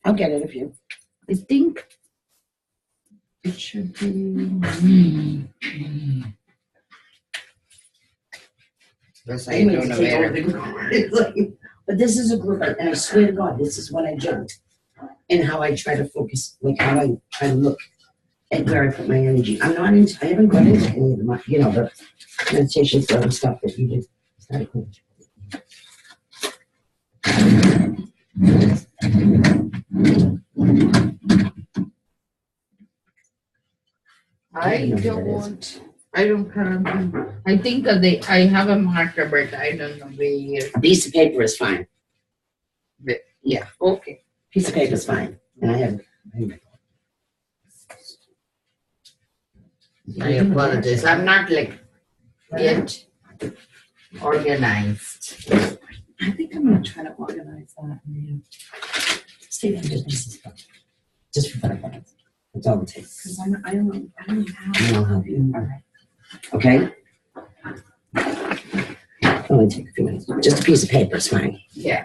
I'll get it if you. I think it should be. Yes, I don't know where. But this is a group, and I swear to God, this is what I do, and how I try to focus, like how I try to look at where I put my energy. I haven't gone into any of the, the meditation for other stuff that you did. I don't currently. I think I have a marker, but I don't know where. A piece of paper is fine. Yeah, okay. Piece of paper is fine. And I have. I apologize. I'm not like yet organized. I think I'm going to try to organize that. Stay there just for 5 minutes. That's all it takes. Because I don't have. I'll help you. All right. Okay? Only take a few minutes. Just a piece of paper is fine. Yeah.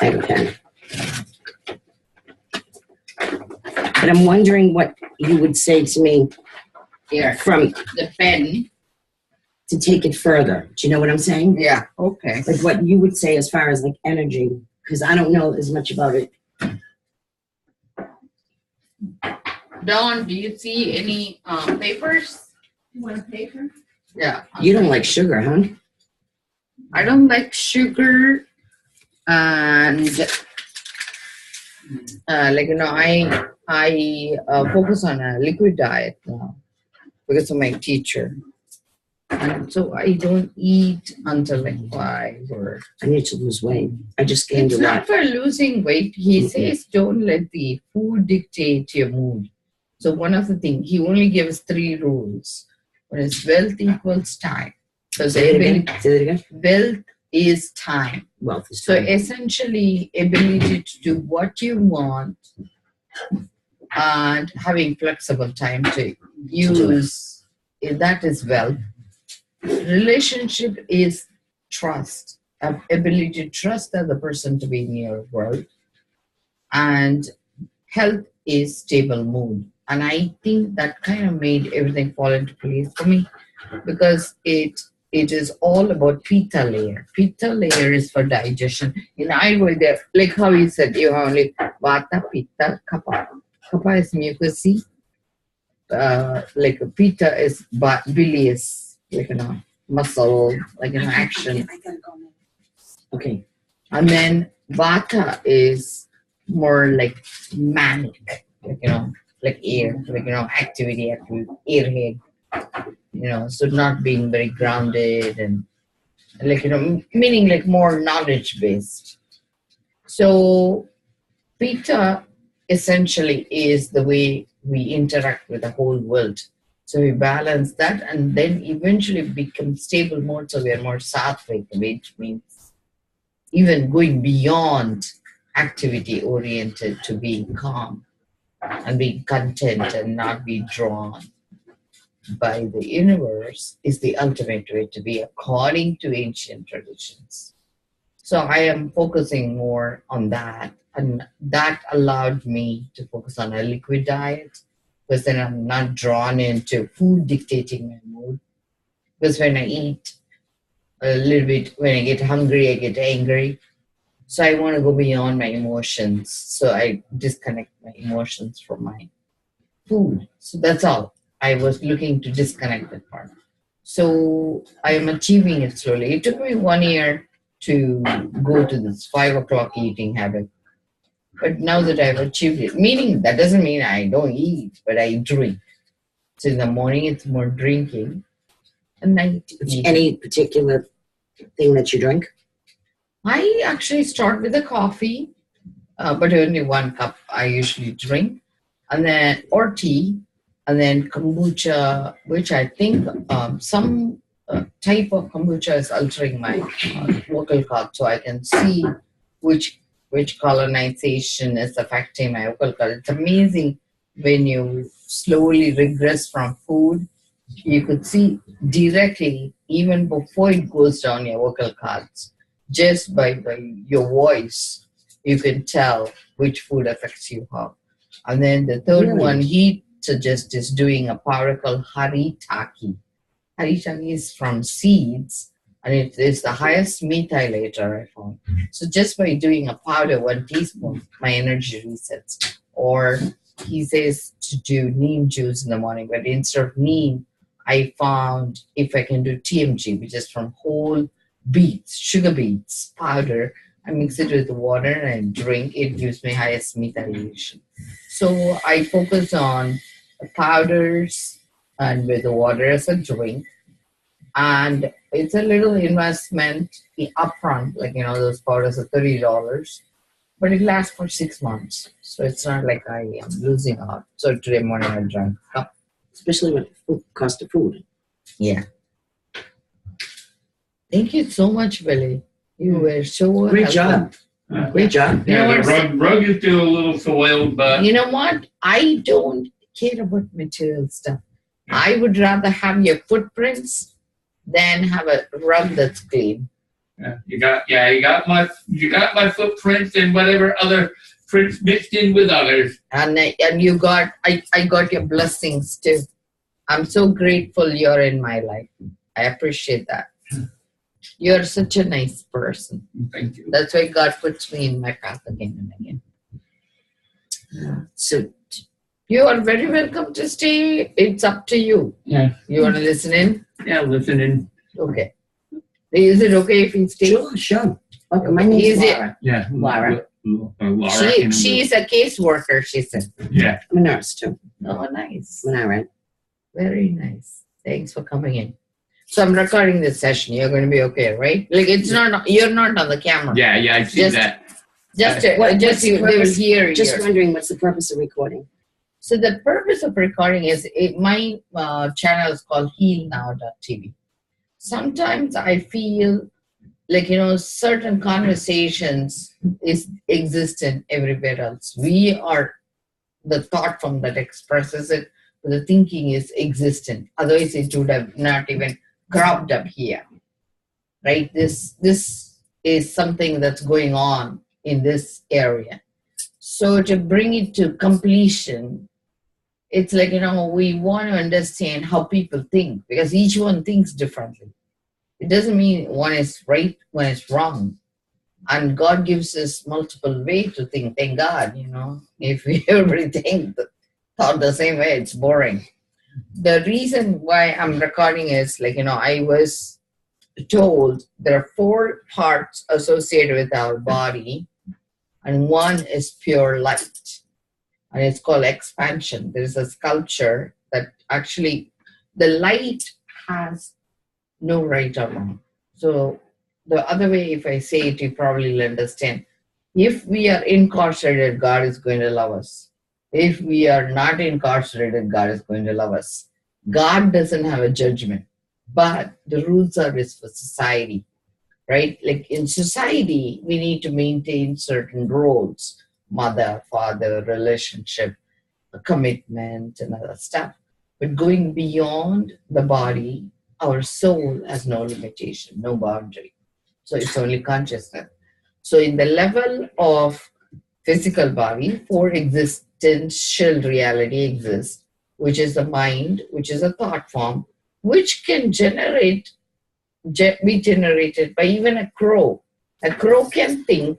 I have a pen. But I'm wondering what you would say to me Here. From the pen. To take it further. Do you know what I'm saying? Yeah. Okay. Like what you would say as far as like energy, because I don't know as much about it. Dawn, do you see any papers? You want a paper? Yeah. You don't like sugar, huh? I don't like sugar, and I focus on a liquid diet now because of my teacher, and so I don't eat until like 5 or. I need to lose weight. I just gained a lot. It's not for losing weight. He says don't let the food dictate your mood. So one of the things, he only gives 3 rules. One is wealth equals time. So Say that again. Wealth is time. Wealth is time. So time. essentially, ability to do what you want and having flexible time to use, that is wealth. Relationship is trust. Ability to trust the other person to be in your world. And health is stable mood. And I think that kind of made everything fall into place for me because it is all about pitta layer. Pitta layer is for digestion. In Ayurveda, like how you said, you have only vata, pitta, kapha. Kapha is mucousy. Like a pitta is bilious, like muscle, like action. I gotta go now. Okay. And then vata is more like manic, like air, activity, airhead, so not being very grounded and meaning like more knowledge based. So pitta essentially is the way we interact with the whole world. So we balance that and then eventually become stable mode. So we are more sattvic, which means even going beyond activity oriented to being calm and being content and not be drawn by the universe is the ultimate way to be according to ancient traditions. So I am focusing more on that, and that allowed me to focus on a liquid diet because then I'm not drawn into food dictating my mood. Because when I eat a little bit, when I get hungry, I get angry. So I want to go beyond my emotions. So I disconnect my emotions from my food. So that's all. I was looking to disconnect that part. So I am achieving it slowly. It took me 1 year to go to this 5 o'clock eating habit. But now that I've achieved it, meaning that doesn't mean I don't eat, but I drink. So in the morning, it's more drinking. At night, any particular thing that you drink? I actually start with a coffee, but only 1 cup I usually drink, and then or tea, and then kombucha, which I think some type of kombucha is altering my vocal cord, so I can see which colonization is affecting my vocal cord. It's amazing when you slowly regress from food. You could see directly, even before it goes down your vocal cords, just by your voice, you can tell which food affects you how. And then the third one he suggests is doing a powder called haritaki. Haritaki is from seeds, and it is the highest methylator I found. So just by doing a powder, 1 teaspoon, my energy resets. Or he says to do neem juice in the morning, but instead of neem, I found if I can do TMG, which is from whole beets, sugar beets powder, I mix it with water and drink. It gives me highest methylation. So I focus on the powders and with the water as a drink. And it's a little investment upfront, like, those powders are $30, but it lasts for 6 months. So it's not like I am losing out. So today morning I drank a cup. Especially when it costs of food. Yeah. Thank you so much, Billy. You were so Great helpful. job. Great job. Yeah, the rug is still a little soiled, but You know what? I don't care about material stuff. I would rather have your footprints than have a rug that's clean. you got my footprints and whatever other prints mixed in with others. And you got, I got your blessings too. I'm so grateful you're in my life. I appreciate that. You're such a nice person. Thank you. That's why God puts me in my path again and again. So you are very welcome to stay. It's up to you. Yeah. You want to listen in? Yeah, listening. Okay. Is it okay if you stay? Sure. Okay, my name is Is it- Laura. Yeah. Laura. Laura. She's a caseworker, she said. Yeah. I'm a nurse too. Oh, nice. I'm an RN. Very nice. Thanks for coming in. So I'm recording this session. You're going to be okay, right? Like it's not. You're not on the camera. Yeah, I see Just- that. Just What's the they will purpose? hear Just you. wondering what's the purpose of recording? So the purpose of recording is my channel is called healnow.tv. Sometimes I feel like, certain conversations exist in everywhere else. We are the thought form that expresses it, but the thinking is existent. Otherwise, it would have not even cropped up here, right? This is something that's going on in this area. So to bring it to completion, it's like, we want to understand how people think, because each one thinks differently. It doesn't mean one is right, one is wrong. And God gives us multiple ways to think. Thank God, if we everything thought the same way, it's boring. The reason why I'm recording is I was told there are 4 parts associated with our body, and one is pure light. And it's called expansion. There's a sculpture that actually, the light has no right or wrong. So the other way, if I say it, you probably will understand. If we are incarcerated, God is going to love us. If we are not incarcerated, God is going to love us. God doesn't have a judgment, but the rules are for society, right? Like in society, we need to maintain certain roles. Mother, father, relationship, commitment, and other stuff. But going beyond the body, our soul has no limitation, no boundary. So it's only consciousness. So in the level of physical body, 4 existential reality exists, which is the mind, which is a thought form, which can be generated by even a crow. A crow can think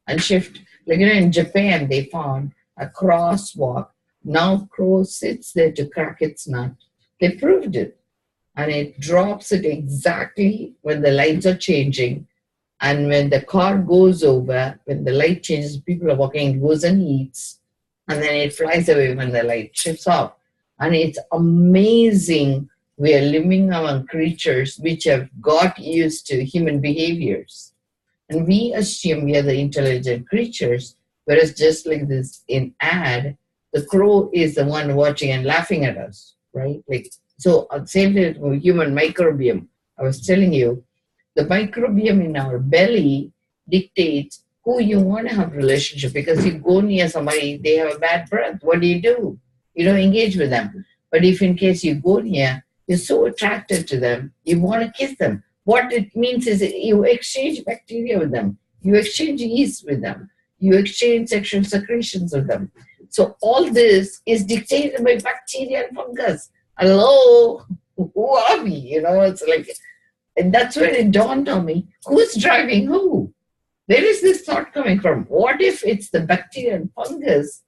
and shift. Like, in Japan, they found a crosswalk. Now crow sits there to crack its nut. They proved it. And it drops it exactly when the lights are changing. And when the car goes over, when the light changes, people are walking, it goes and eats. And then it flies away when the light shifts off. And it's amazing. We are living among creatures which have got used to human behaviors. And we assume we are the intelligent creatures, whereas just like this in ad, the crow is the one watching and laughing at us, right? So same thing with human microbiome. I was telling you, the microbiome in our belly dictates who you want to have a relationship, because you go near somebody, they have a bad breath. What do? You don't engage with them. But if in case you go near, you're so attracted to them, you want to kiss them. What it means is you exchange bacteria with them. You exchange yeast with them. You exchange sexual secretions with them. So all this is dictated by bacteria and fungus. Hello, who are we? You know, it's like, and that's when it dawned on me, who's driving who? Where is this thought coming from? What if it's the bacteria and fungus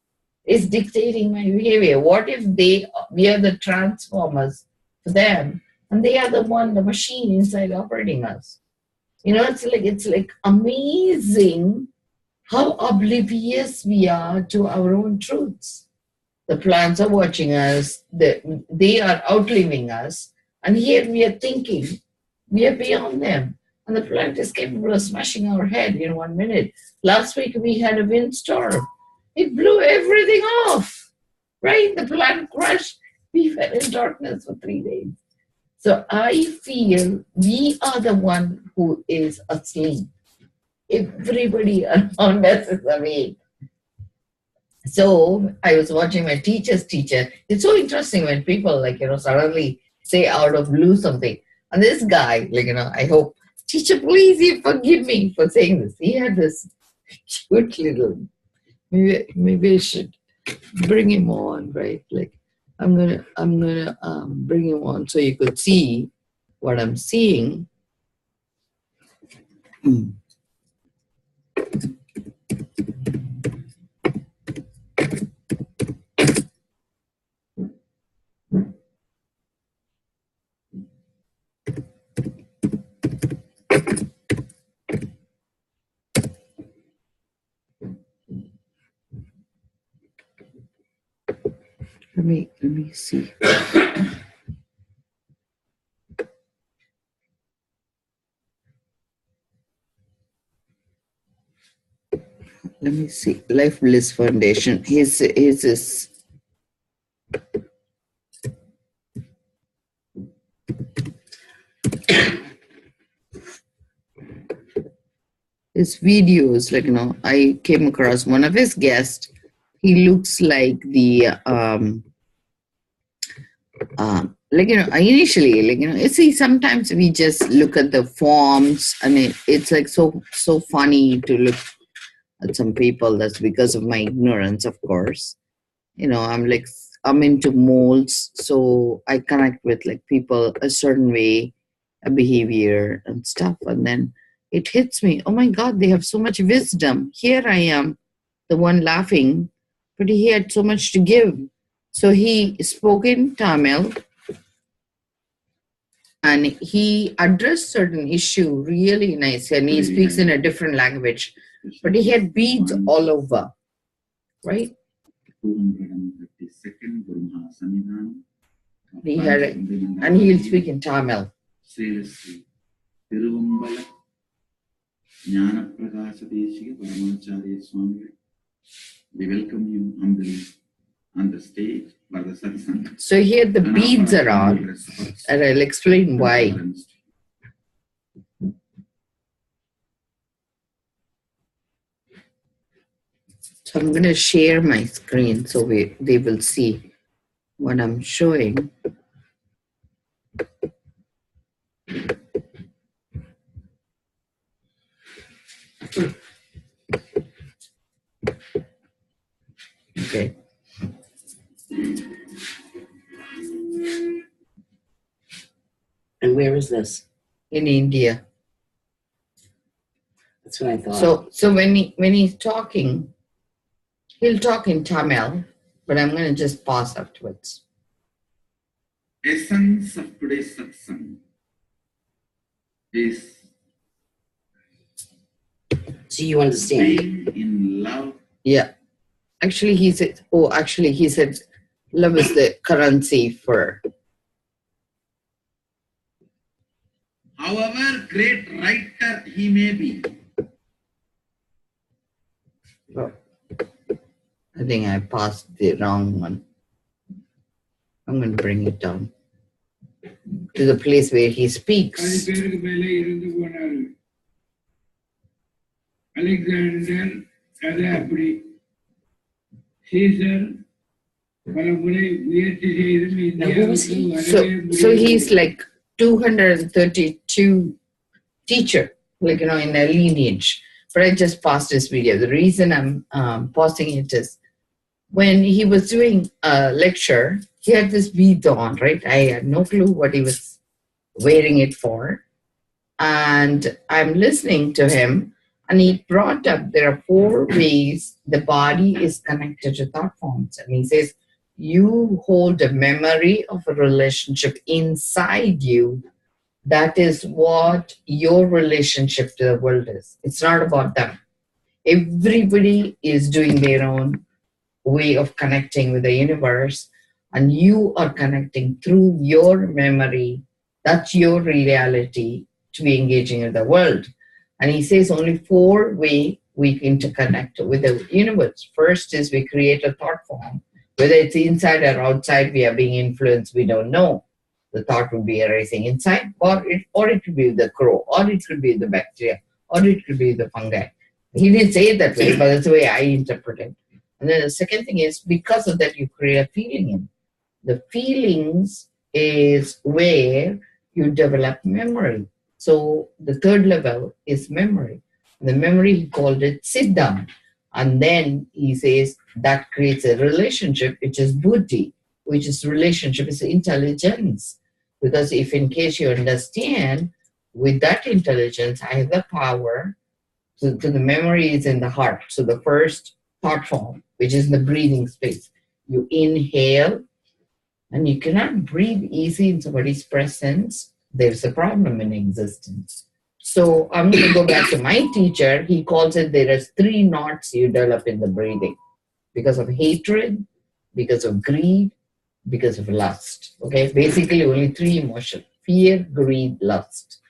is dictating my behavior? What if we are the transformers for them, and they are the machine inside operating us? You know, it's like amazing how oblivious we are to our own truths. The plants are watching us, they are outliving us, and here we are thinking we are beyond them. And the plant is capable of smashing our head in 1 minute. Last week we had a windstorm. It blew everything off, right? The plant crushed. We were in darkness for 3 days. So I feel we are the one who is asleep. Everybody around us is awake. So I was watching my teacher's teacher. It's so interesting when people suddenly say out of blue something. And this guy, I hope, teacher, please you forgive me for saying this. He had this cute little, maybe I should bring him on, right? I'm gonna bring him on so you could see what I'm seeing. Let me see. Let me see. Life Bliss Foundation. His videos, I came across one of his guests. He looks like the I initially, see, sometimes we just look at the forms and it's like so funny to look at some people. That's because of my ignorance, of course. I'm into molds, so I connect with people a certain way, a behavior and stuff, and then it hits me. Oh my God, they have so much wisdom. Here I am, the one laughing, but he had so much to give. So he spoke in Tamil and he addressed certain issue really nice, and he speaks in a different language, but he had beads all over, right? He had it, and he'll speak in Tamil. We welcome you humbly on the stage for the satsang. So here the beads are on, and I'll explain why. So I'm going to share my screen so they will see what I'm showing. Okay. And where is this? In India. That's what I thought. So when he's talking, he'll talk in Tamil, but I'm going to just pause afterwards. Essence of today's satsang is so you understand. Being in love. Yeah. Actually, he said, love is the currency for. However great writer he may be. Oh, I think I passed the wrong one. I'm going to bring it down to the place where he speaks. Alexander, Caesar, so he's like 232 teacher, in a lineage. but I just paused his video. The reason I'm pausing it is when he was doing a lecture, he had this bead on, right? I had no clue what he was wearing it for. And I'm listening to him, and he brought up there are 4 ways the body is connected to thought forms. And he says, you hold a memory of a relationship inside you. That is what your relationship to the world is. It's not about them. Everybody is doing their own way of connecting with the universe, and you are connecting through your memory. That's your reality to be engaging with the world. And he says only 4 ways we interconnect with the universe. First is we create a thought form. Whether it's inside or outside, we are being influenced, we don't know. The thought would be arising inside, or it could be the crow, or it could be the bacteria, or it could be the fungi. He didn't say it that way, but that's the way I interpret it. And then the second thing is, because of that, you create a feeling in. The feelings is where you develop memory. So the 3rd level is memory. The memory, he called it sit down. And then he says that creates a relationship, which is buddhi, which is relationship, is intelligence. Because if in case you understand, with that intelligence, I have the power to the memory is in the heart. So the first thought form, which is the breathing space. You inhale, and you cannot breathe easy in somebody's presence. There's a problem in existence. So I'm going to go back to my teacher. He calls it there are 3 knots you develop in the breathing. Because of hatred, because of greed, because of lust. Okay, basically only 3 emotions: fear, greed, lust.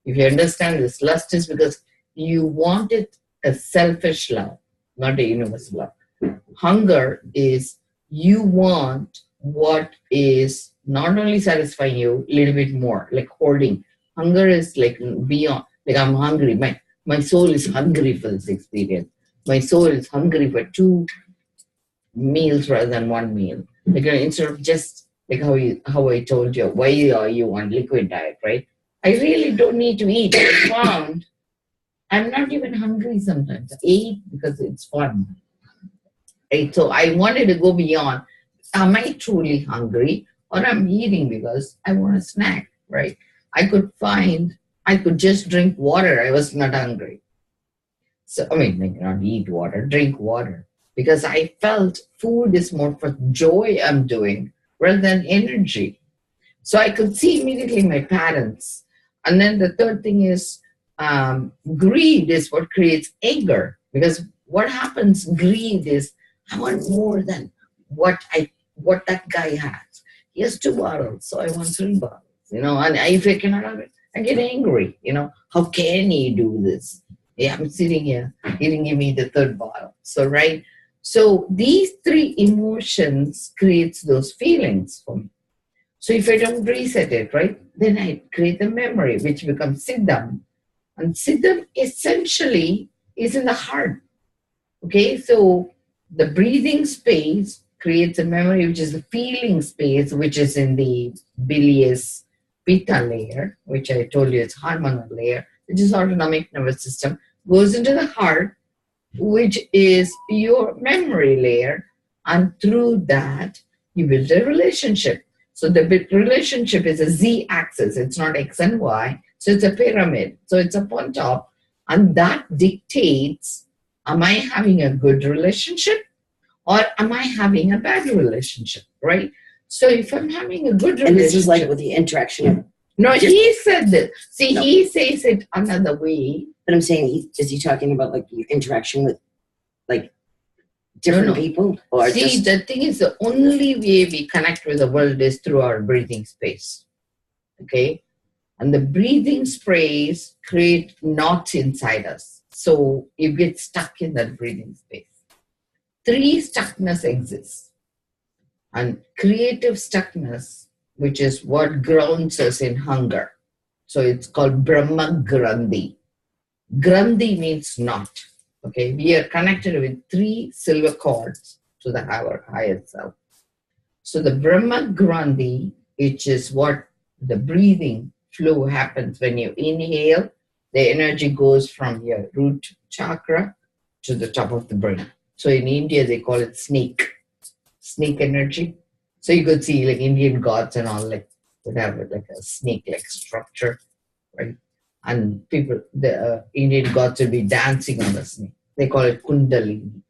If you understand this, lust is because you want it a selfish love, not a universal love. Hunger is you want what is not only satisfying you, a little bit more, like hoarding. Hunger is like beyond, like I'm hungry. My soul is hungry for this experience. My soul is hungry for 2 meals rather than 1 meal. Like instead of just like how I told you, why are you on liquid diet, right? I really don't need to eat. I found I'm not even hungry sometimes. I eat because it's fun. Right? So I wanted to go beyond. Am I truly hungry, or I'm eating because I want a snack, right? I could just drink water. I was not hungry. So, I mean, like not eat water, drink water. Because I felt food is more for joy I'm doing rather than energy. So I could see immediately my patterns. And then the 3rd thing is greed is what creates anger. Because what happens, greed is, I want more than what that guy has. He has 2 bottles, so I want 3 bottles. And if I cannot have it, I get angry. How can he do this? Yeah, I'm sitting here. He didn't give me the 3rd bottle. So, right? So these 3 emotions creates those feelings for me. So if I don't reset it, right, then I create a memory, which becomes siddham. And siddham essentially is in the heart. Okay, so the breathing space creates a memory, which is the feeling space, which is in the bilious pitta layer, which I told you is hormonal layer, which is autonomic nervous system, goes into the heart, which is your memory layer, and through that you build a relationship. So the relationship is a z-axis, it's not x and y, so it's a pyramid, so it's up on top, and that dictates, am I having a good relationship or am I having a bad relationship, right? So if I'm having a good relationship, And this is like with the interaction. No, he said this. See, no. He says it another way. But I'm saying, is he talking about like your interaction with like different people? Or see, just... the thing is, the only way we connect with the world is through our breathing space. Okay? And the breathing space create knots inside us. So you get stuck in that breathing space. 3 stuckness exists. And creative stuckness, which is what grounds us in hunger. So it's called Brahma Grandhi. Grandhi means knot. Okay, we are connected with 3 silver cords to our higher self. So the Brahma Grandhi, which is what the breathing flow happens when you inhale, the energy goes from your root chakra to the top of the brain. So in India, they call it snake energy. So you could see like Indian gods and all like would have like a snake-like structure, right? And people, the Indian gods would be dancing on the snake. They call it Kundalini.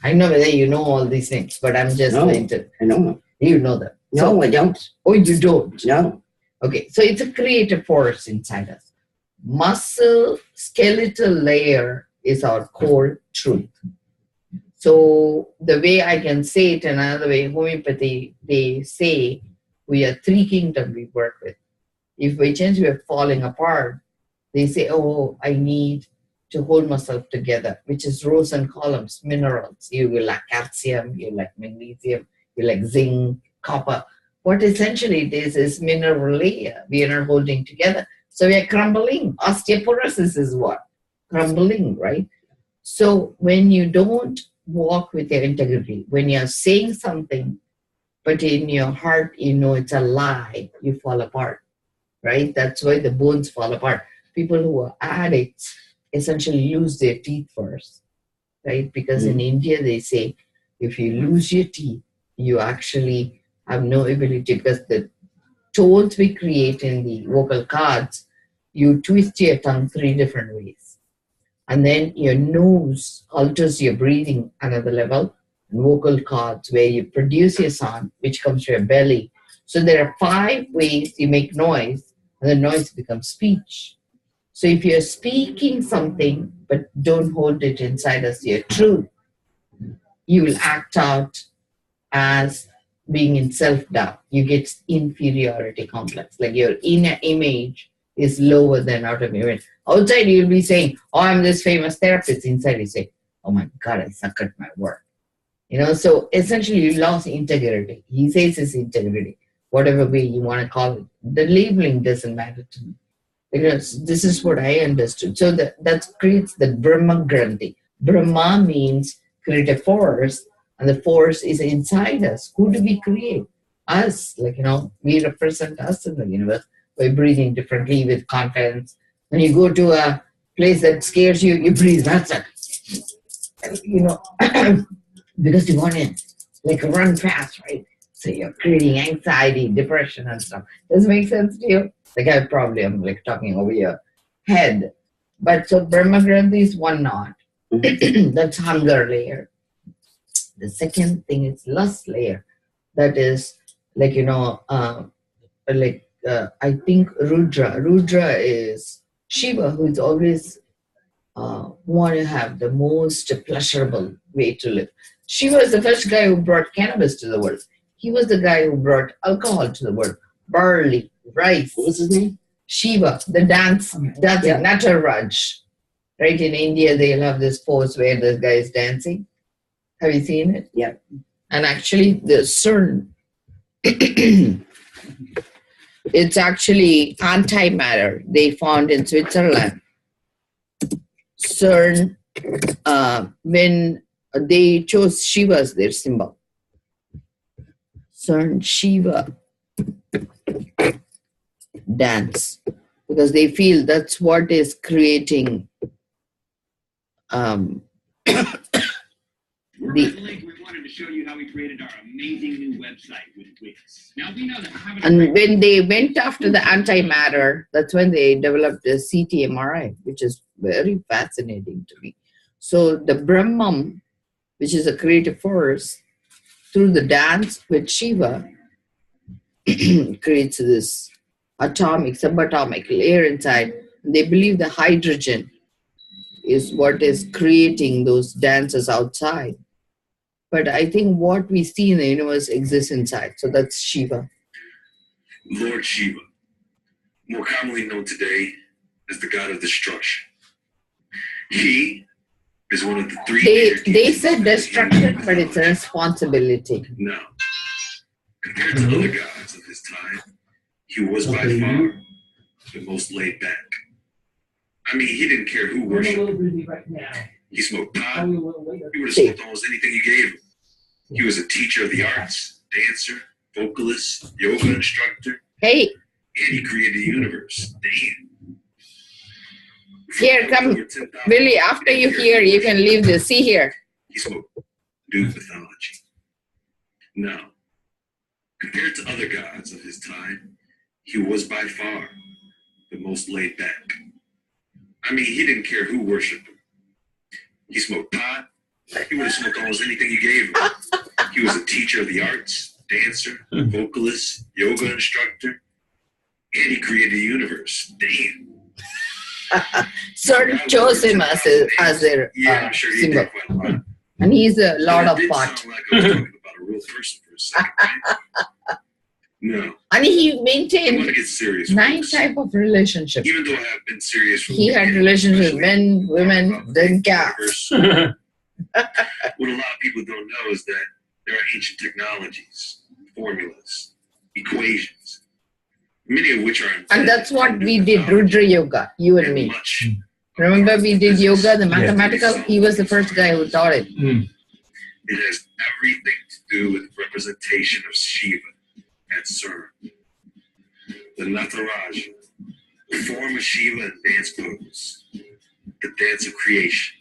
I know whether you know all these things, but I'm just going to. I know. You know them. No, I don't. Oh, you don't? No. Okay, so it's a creative force inside us. Muscle skeletal layer is our core truth. So the way I can say it another way, homeopathy, they say we are three kingdoms we work with. If by chance we are falling apart, they say, oh, I need to hold myself together, which is rows and columns, minerals. You will like calcium, you like magnesium, you like zinc, copper. What essentially it is mineral layer. We are not holding together. So we are crumbling. Osteoporosis is what? Crumbling, right? So when you don't walk with your integrity, when you're saying something, but in your heart, you know it's a lie, you fall apart, right? That's why the bones fall apart. People who are addicts essentially lose their teeth first, right? Because in India, they say, if you lose your teeth, you actually have no ability, because the tones we create in the vocal cords, you twist your tongue 3 different ways. And then your nose alters your breathing another level, and vocal cords where you produce your sound, which comes from your belly. So there are 5 ways you make noise, and the noise becomes speech. So if you're speaking something, but don't hold it inside as your truth, you will act out as being in self-doubt. You get inferiority complex. Like your inner image is lower than outer image. Outside, you'll be saying, oh, I'm this famous therapist. Inside, you say, oh my God, I suck at my work. You know, so essentially you lost integrity. He says it's integrity, whatever way you want to call it. The labeling doesn't matter to me, because this is what I understood. So that creates the Brahma Granthi. Brahma means creative force, and the force is inside us. Who do we create? Us. Like, you know, we represent us in the universe by breathing differently with confidence. When you go to a place that scares you, you breathe. That's it. You know, because you want to like run fast, right? So you're creating anxiety, depression, and stuff. Does it make sense to you? Like I probably am like talking over your head. But so Brahma Granthi is one knot. That's hunger layer. The second thing is lust layer. That is like, you know, I think Rudra. Rudra is Shiva, who is always want to have the most pleasurable way to live. Shiva is the first guy who brought cannabis to the world. He was the guy who brought alcohol to the world. Barley, rice. What was his name? Shiva, the dancing, Nataraj. Right, in India, they'll have this pose where this guy is dancing. Have you seen it? Yeah. And actually, the CERN, it's actually antimatter they found in Switzerland. CERN, when they chose Shiva as their symbol. CERN, Shiva, dance. Because they feel that's what is creating We wanted to show you how we created our amazing new website with Wix. Now we know that having and when they went after the antimatter, that's when they developed the CT-MRI, which is very fascinating to me. So the Brahman, which is a creative force, through the dance with Shiva, creates this atomic, subatomic layer inside. They believe the hydrogen is what is creating those dances outside. But I think what we see in the universe exists inside. So that's Shiva. Lord Shiva, more commonly known today as the god of destruction. He is one of the 3 major They deities said of the destruction, Hindu but it's a pantheon. responsibility. No. Compared to other gods of his time, he was by far the most laid back. I mean, he didn't care who worshipped. He smoked pot. He would have smoked almost anything you gave him. He was a teacher of the arts, dancer, vocalist, yoga instructor, Hey, and he created the universe. Damn. Here, come, Over 10,000 Billy, after you hear, you can leave this. See here. He smoked new mythology. Now, compared to other gods of his time, he was by far the most laid back. I mean, he didn't care who worshipped him. He smoked pot. He would have smoked almost anything you gave him. He was a teacher of the arts, dancer, vocalist, yoga instructor, and he created the universe. Damn. Sir chose him as their Yeah, I'm sure he symbol. did quite a lot. And he's a lot of It did pot. sound like I was talking about a real person for a second, right? No, And he I want maintained to get serious. 9 folks. type of relationship. Even though I have been serious from He the had beginning, relationships with especially men, women, about then the cats. universe, what a lot of people don't know is that there are ancient technologies, formulas, equations, many of which are And that's what from we new did, mythology Rudra Yoga, you and and me. much Remember we did yoga, the Yeah. mathematical? He was the first guy who taught it. It has everything to do with representation of Shiva at CERN. The Nataraja, the form of Shiva and dance pose, the dance of creation,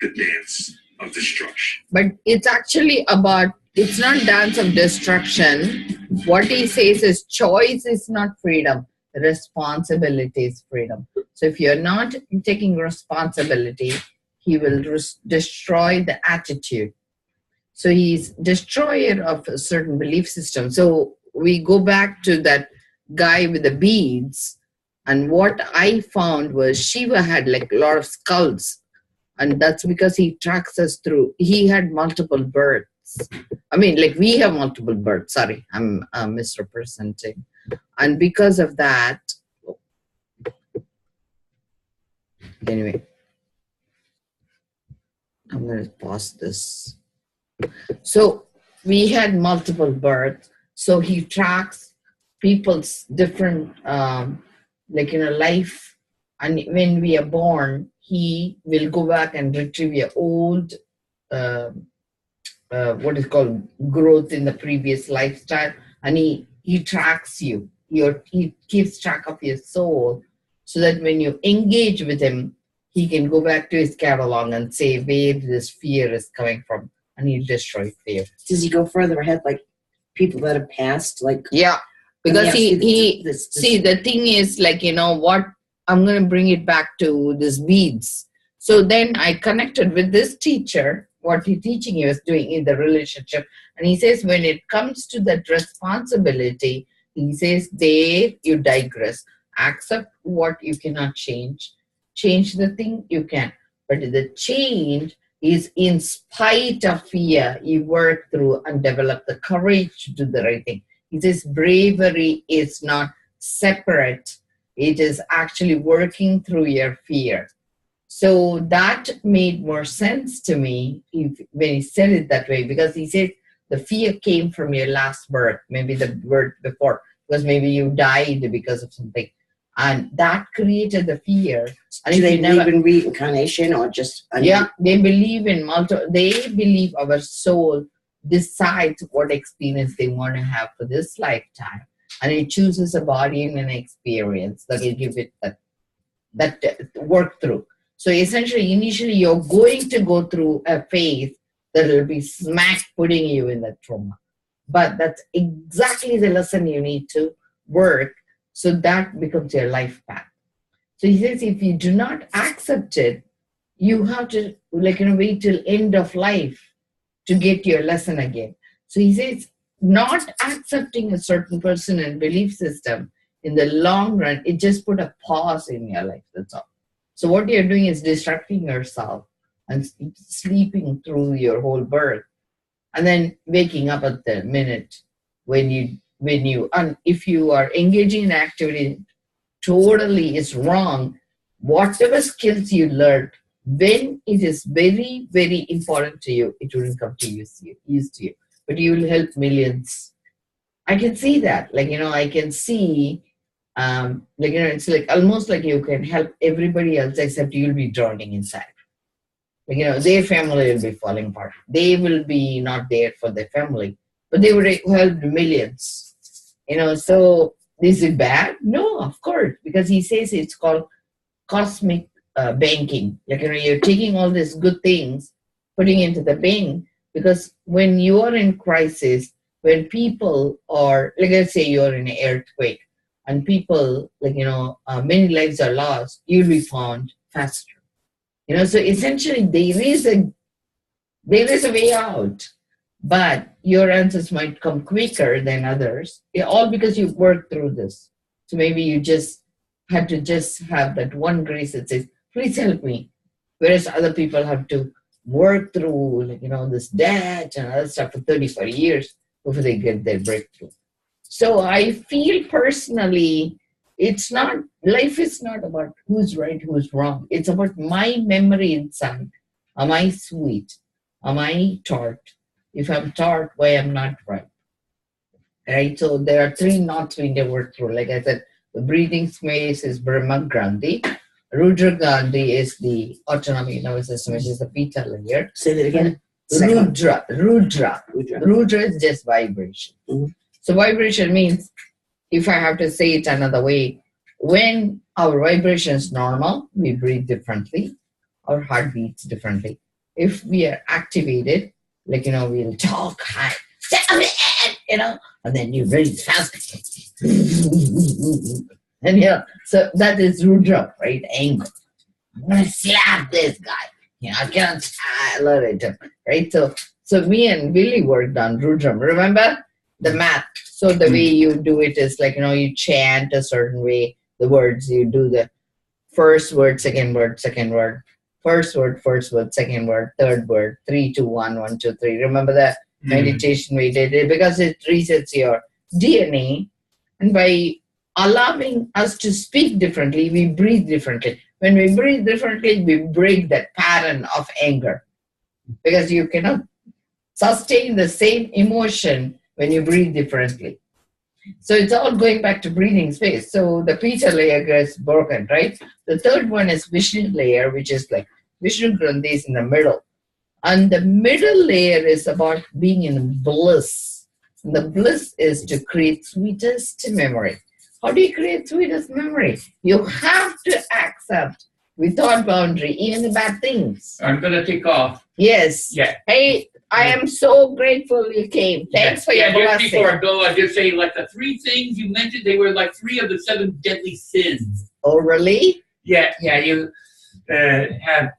the dance of destruction. But it's actually about, it's not dance of destruction. What he says is choice is not freedom. Responsibility is freedom. So if you're not taking responsibility, he will destroy the attitude. So he's destroyer of a certain belief system. So we go back to that guy with the beads, and what I found was Shiva had like a lot of skulls, and that's because he tracks us through. He had multiple births. I mean, like we have multiple births. Sorry, I'm misrepresenting. And because of that, anyway, I'm going to pause this. So we had multiple births. So he tracks people's different, life. And when we are born, he will go back and retrieve your old, what is called growth in the previous lifestyle. And he tracks you. He keeps track of your soul so that when you engage with him, he can go back to his catalog and say where this fear is coming from, and he'll destroy fear. Does he go further ahead, like people that have passed? Like, Yeah, because let me ask you this. see, the thing is, like, you know what, I'm going to bring it back to this beads. So then I connected with this teacher, what he teaching he was doing in the relationship. And he says, when it comes to that responsibility, he says, there you digress. Accept what you cannot change. Change the thing you can. But the change is in spite of fear. You work through and develop the courage to do the right thing. He says bravery is not separate. It is actually working through your fear. So that made more sense to me when he said it that way, because he said the fear came from your last birth, maybe the birth before, because maybe you died because of something. And that created the fear. And do they believe in reincarnation or just? Yeah, they believe in they believe our soul decides what experience they want to have for this lifetime. And it chooses a body and an experience that will give it that work through. So essentially, initially, you're going to go through a phase that will be smack putting you in that trauma. But that's exactly the lesson you need to work. So that becomes your life path. So he says, if you do not accept it, you have to wait till end of life to get your lesson again. So he says, not accepting a certain person and belief system in the long run, it just put a pause in your life. That's all. So what you're doing is distracting yourself and sleeping through your whole birth, and then waking up at the minute when you and if you are engaging in activity totally is wrong, whatever skills you learned, when it is very, very important to you, it wouldn't come to use to you, but you will help millions. I can see that. I can see, it's like almost like you can help everybody else except you'll be drowning inside. Their family will be falling apart. They will be not there for their family, but they would help millions. So is it bad? No, of course, because he says it's called cosmic banking. Like, you're taking all these good things, putting into the bank, because when you are in crisis, when people are, like, let's say you're in an earthquake and people, like, many lives are lost, you'll be found faster. So essentially there is a way out, but your answers might come quicker than others, all because you've worked through this. So maybe you just had to just have that one grace that says, please help me. Whereas other people have to work through, like, this debt and other stuff for 30, 40 years before they get their breakthrough. So I feel personally, life is not about who's right, who's wrong. It's about my memory inside. Am I sweet? Am I tart? If I'm tart, why I'm not right? Right? So there are 3 knots we need to work through. Like I said, the breathing space is Brahma Grandi. Rudra Gandhi is the autonomic nervous system, which is the beta layer. Say that again. Rudra is just vibration. Mm-hmm. So vibration means, if I have to say it another way, when our vibration is normal, we breathe differently, our heart beats differently. If we are activated, like, we'll talk high, and then you breathe fast. And so that is Rudra, right? Anger. I'm gonna slap this guy. I can't tolerate him, right? So me and Billy worked on Rudra. Remember the math? So the way you do it is like, you chant a certain way, the words, you do the first word, second word, first word, second word, third word, 3, 2, 1, 1, 2, 3. Remember the meditation we did it, because it resets your DNA, and by allowing us to speak differently, we breathe differently. When we breathe differently, we break that pattern of anger, because you cannot sustain the same emotion when you breathe differently. So it's all going back to breathing space. So the Peter layer gets broken, right? The third one is Vishnu layer, which is like Vishnu Grandhi is in the middle. And the middle layer is about being in bliss. And the bliss is to create sweetest memory. How do you create sweetest memory? You have to accept without boundary, even the bad things. I'm going to take off. Yes. Yeah. Hey, I am so grateful you came. Thanks for your blessing. Just before I go, I just say, like, the 3 things you mentioned, they were like 3 of the 7 deadly sins. Oh, really? Yeah, you have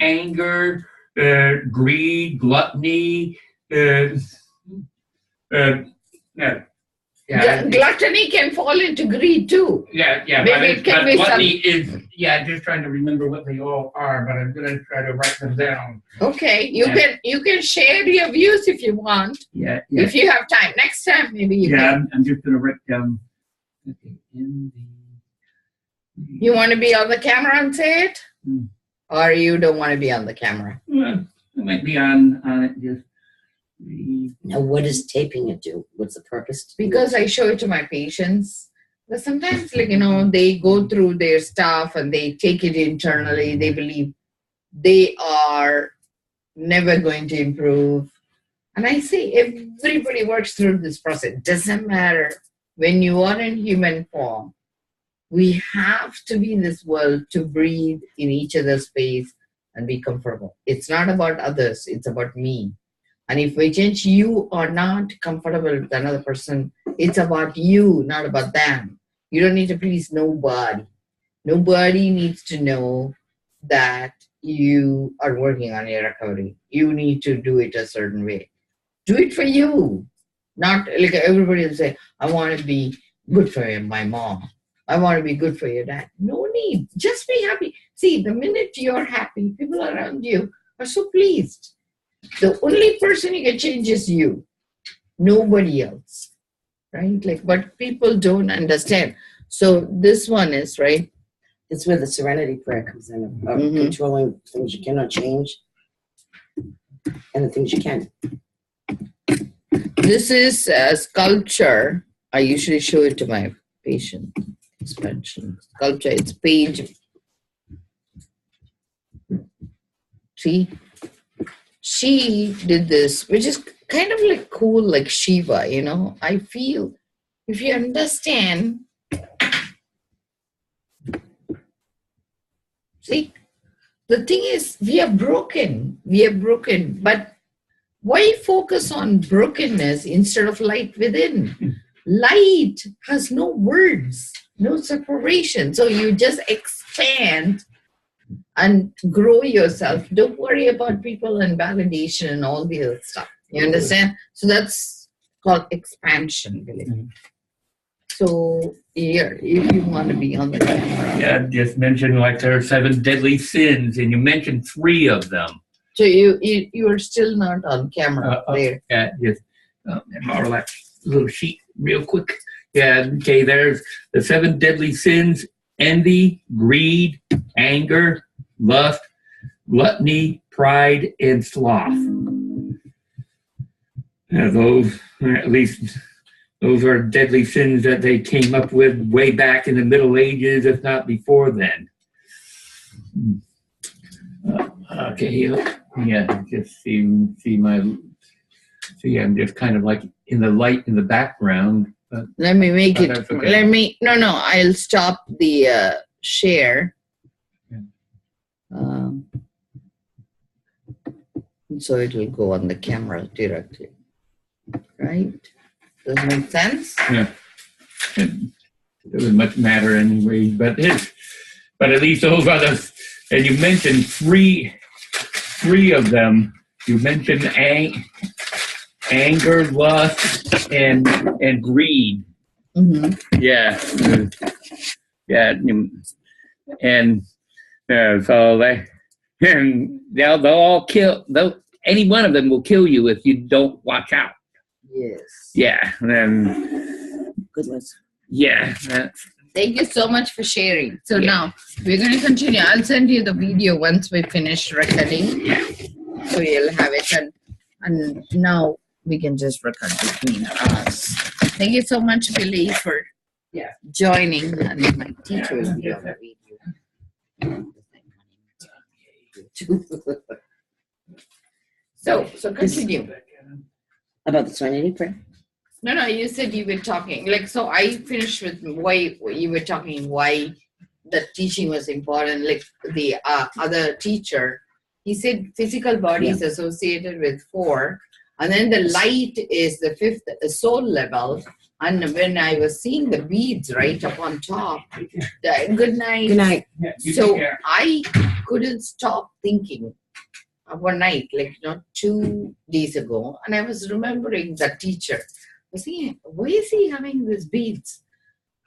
anger, greed, gluttony, gluttony can fall into greed too. Yeah. Maybe it can be gluttony is, just trying to remember what they all are, but I'm going to try to write them down. Okay, you can share your views if you want. Yeah. If you have time. Next time, maybe you can. I'm just going to write down. You want to be on the camera and say it? Or you don't want to be on the camera? Well, I might be on it just. Now, what does taping it do? What's the purpose? Because I show it to my patients. But sometimes, like, they go through their stuff and they take it internally. They believe they are never going to improve. And I say everybody works through this process. It doesn't matter. When you are in human form, we have to be in this world to breathe in each other's space and be comfortable. It's not about others. It's about me. And if we change, you are not comfortable with another person. It's about you, not about them. You don't need to please nobody. Nobody needs to know that you are working on your recovery. You need to do it a certain way. Do it for you. Not like everybody will say, I want to be good for my mom. I want to be good for your dad. No need. Just be happy. See, the minute you're happy, people around you are so pleased. The only person you can change is you. Nobody else. Right? But people don't understand. So this one is, right? It's where the serenity prayer comes in, of controlling things you cannot change and the things you can. This is a sculpture. I usually show it to my patient. Expansion sculpture. It's page. See? She did this, which is kind of like cool, like Shiva, I feel if you understand See, the thing is, we are broken. We are broken. But why focus on brokenness instead of light within? Light has no words, no separation. So you just expand and grow yourself. Don't worry about people and validation and all the other stuff. You understand? So that's called expansion, really. So here, if you want to be on the camera. Yeah, just mentioned like there are 7 deadly sins, and you mentioned 3 of them. So you are still not on camera there. Yeah, just borrow that little sheet real quick. Yeah, okay, there's the 7 deadly sins: envy, greed, anger, lust, gluttony, pride, and sloth. Those, or at least those are deadly sins that they came up with way back in the Middle Ages, if not before then. Okay, yeah, just see I'm just kind of like in the light in the background. But Let me make it. okay. I'll stop the share. So it will go on the camera directly. Right? Does that make sense? Yeah. It doesn't much matter anyway, but at least those are the, and you mentioned three of them. You mentioned anger, lust, and greed. Mm-hmm. Yeah. And so they'll all kill. Any one of them will kill you if you don't watch out. Yes. Yeah. And Goodness. yeah. Thank you so much for sharing. So now we're going to continue. I'll send you the video once we finish recording. Yeah. So you'll have it. And now we can just record between us. Thank you so much, Billy, for joining. And my teacher will be on the video. So continue. About the Serenity Prayer? No, you said you were talking. So I finished with why you were talking, why the teaching was important. Like the other teacher, he said physical body is associated with 4, and then the light is the 5th soul level. And when I was seeing the beads right up on top, good night. Good night. So I couldn't stop thinking one night, 2 days ago, and I was remembering that teacher. I was thinking, why is he having these beads?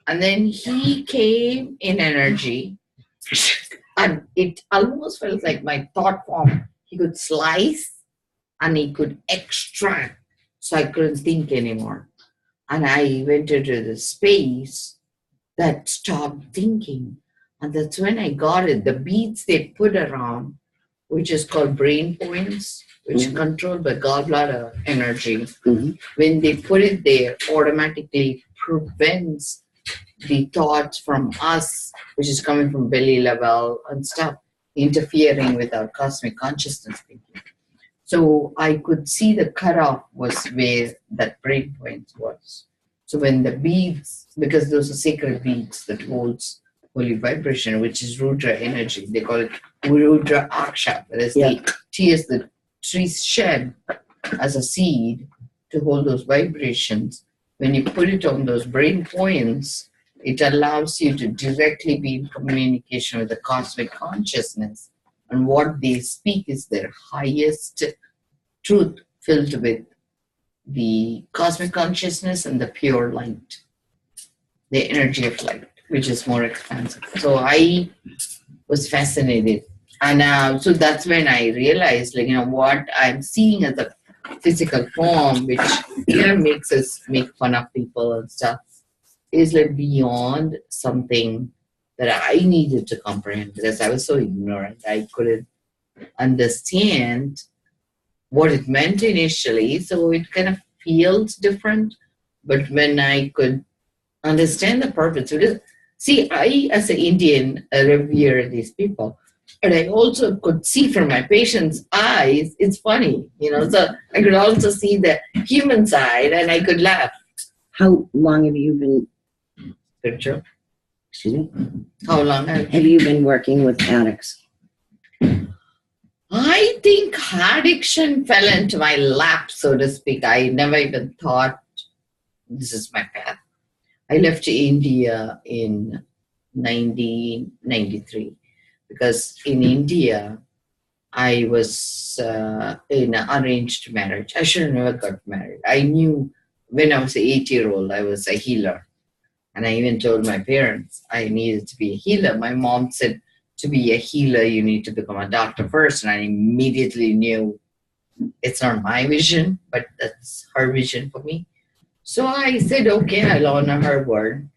And then he came in energy, and it almost felt like my thought form. He could slice and he could extract, so I couldn't think anymore. And I went into the space that stopped thinking. And that's when I got it. The beads they put around, which is called brain points, which is controlled by gallbladder energy. When they put it there, automatically prevents the thoughts from us, which is coming from belly level and stuff, interfering with our cosmic consciousness thinking. So I could see the cutoff was where that brain point was. So when the beads, because those are sacred beads that holds holy vibration, which is Rudra energy. They call it Rudra Aksha. That is the tears the trees shed as a seed to hold those vibrations. When you put it on those brain points, it allows you to directly be in communication with the cosmic consciousness. And what they speak is their highest truth filled with the cosmic consciousness and the pure light, the energy of light, which is more expansive. So I was fascinated. And so that's when I realized, what I'm seeing as a physical form, which makes us make fun of people and stuff, is beyond something that I needed to comprehend, because I was so ignorant. I couldn't understand what it meant initially. So it kind of feels different. But when I could understand the purpose, see, I, as an Indian, revere these people. But I also could see from my patient's eyes, it's funny, so I could also see the human side and I could laugh. How long have you been Spiritual? Excuse me? How long? Have you been working with addicts? I think addiction fell into my lap, so to speak. I never even thought this is my path. I left India in 1993 because in India, I was in an arranged marriage. I should have never got married. I knew when I was an 8-year-old, I was a healer. And I even told my parents I needed to be a healer. My mom said, to be a healer, you need to become a doctor first. And I immediately knew it's not my vision, but that's her vision for me. So I said, okay, I'll honor her word.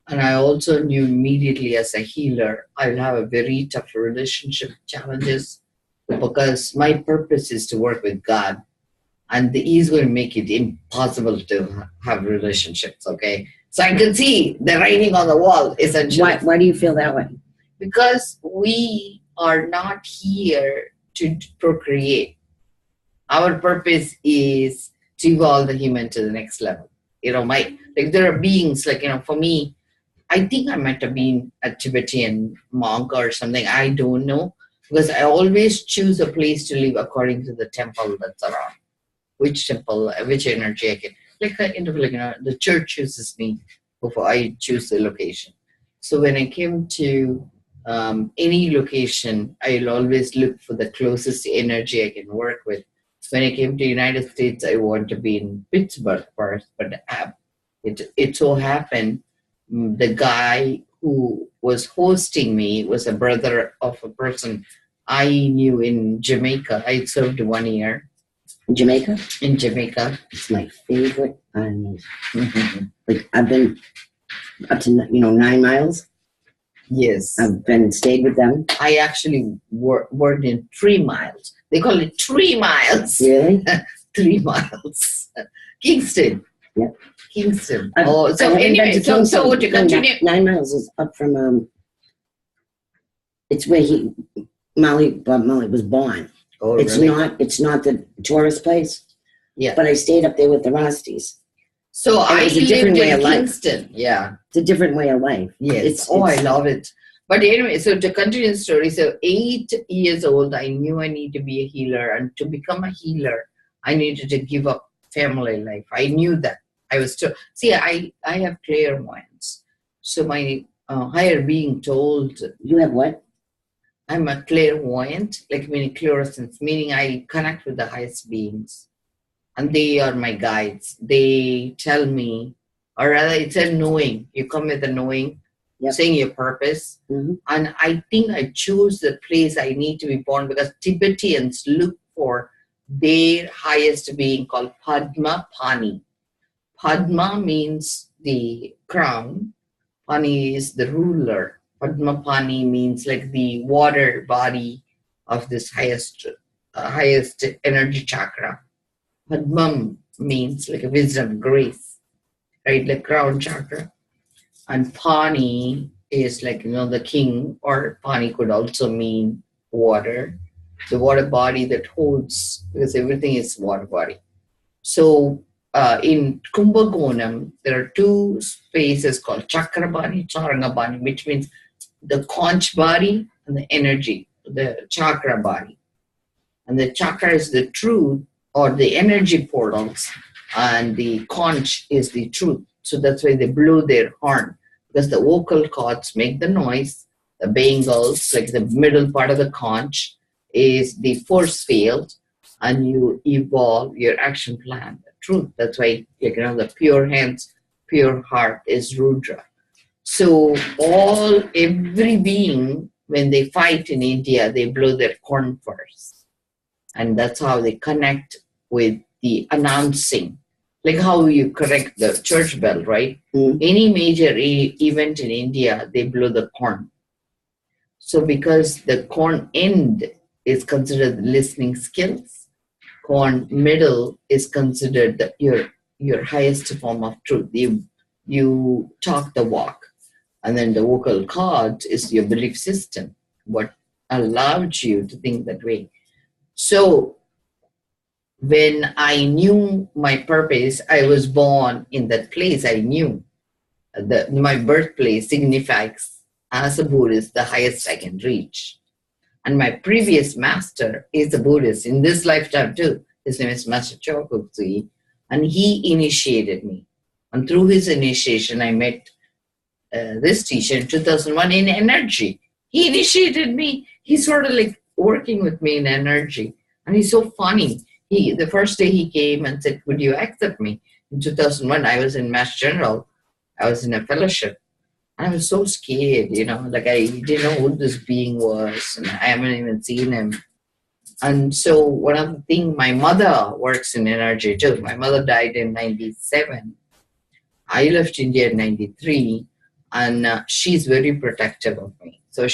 And I also knew immediately as a healer, I'll have a very tough relationship challenges because my purpose is to work with God. And He's going to make it impossible to have relationships, okay? So I can see the writing on the wall, essentially. Why do you feel that way? Because we are not here to procreate. Our purpose is to evolve the human to the next level. There are beings, for me, I think I might have been a Tibetan monk or something. I don't know. Because I always choose a place to live according to the temple that's around. Which temple, which energy I get. The church chooses me before I choose the location. So when I came to any location, I'll always look for the closest energy I can work with. When I came to the United States, I wanted to be in Pittsburgh first, but it so happened the guy who was hosting me was a brother of a person I knew in Jamaica. I served 1 year. Jamaica? In Jamaica. It's my favorite island. I've been up to 9 miles. Yes. I've stayed with them. I actually worked in 3 miles. They call it 3 miles. Really? 3 miles. Kingston. Yep. Kingston. So anyway, so to continue. 9 miles is up from, it's where Bob Marley was born. Oh, it's really? It's not the tourist place. Yeah. But I stayed up there with the Rosties. So I lived in Kingston. Life. Yeah. It's a different way of life. Yes. I love it. But anyway, so to continue the story, so 8 years old, I knew I need to be a healer. And to become a healer, I needed to give up family life. I knew that. I was I have clairvoyance. So my higher being told. You have what? I'm a clairvoyant, meaning clairsentience, meaning I connect with the highest beings. And they are my guides. They tell me, or rather it's a knowing. You come with a knowing, saying your purpose. Mm-hmm. And I think I choose the place I need to be born because Tibetans look for their highest being called Padma Pani. Padma means the crown. Pani is the ruler. Padma Pani means the water body of this highest energy chakra. Padma means a wisdom, grace, right? Like crown chakra. And Pani is the king, or Pani could also mean water. The water body that holds, because everything is water body. So in Kumbakonam, there are 2 spaces called Chakrabani, Charangabani, which means the conch body and the energy, the chakra body. And the chakra is the truth or the energy portals, and the conch is the truth. So that's why they blow their horn, because the vocal cords make the noise. The bangles, the middle part of the conch, is the force field, and you evolve your action plan. The truth. That's why, the pure hands, pure heart is Rudra. So every being, when they fight in India, they blow their horn first. And that's how they connect with the announcing. Like how you correct the church bell, right? Mm. Any major event in India, they blow the horn. So because the horn end is considered listening skills, horn middle is considered your highest form of truth. You talk the walk. And then the vocal cord is your belief system, what allowed you to think that way. So when I knew my purpose, I was born in that place. I knew my birthplace signifies as a Buddhist the highest I can reach. And my previous master is a Buddhist in this lifetime too. His name is Master Chokutsui, and he initiated me. And through his initiation, I met this teacher in 2001 in energy. He initiated me. He's sort of like working with me in energy. And he's so funny. The first day he came and said, would you accept me? In 2001, I was in Mass General. I was in a fellowship. I was so scared, like I didn't know who this being was, and I haven't even seen him. And so one of the things, my mother works in energy too. My mother died in 97. I left India in 93, and she's very protective of me. So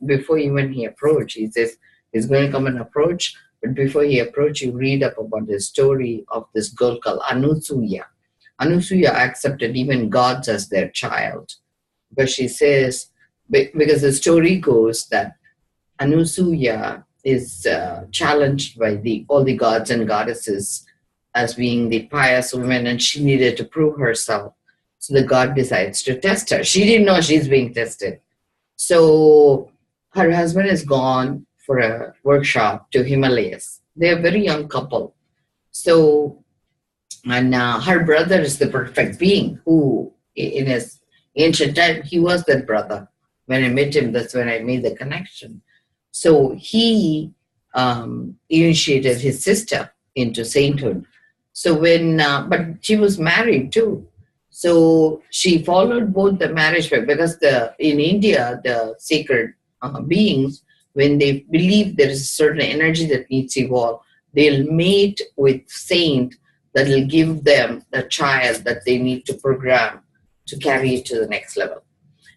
before even he approached, he says, he's going to come and approach, but before he approached, you read up about the story of this girl called Anusuya. Anusuya accepted even gods as their child. But she says, because the story goes that Anusuya is challenged by all the gods and goddesses as being the pious woman, and she needed to prove herself. So the god decides to test her. She didn't know she's being tested. So her husband is gone for a workshop to Himalayas. They're a very young couple. So, and her brother is the perfect being who, in his ancient time, he was that brother. When I met him, that's when I made the connection. So he initiated his sister into sainthood. So but she was married too. So she followed both the marriage way, because in India, the sacred beings, when they believe there is a certain energy that needs to evolve, they'll mate with saint that will give them the child that they need to program to carry it to the next level.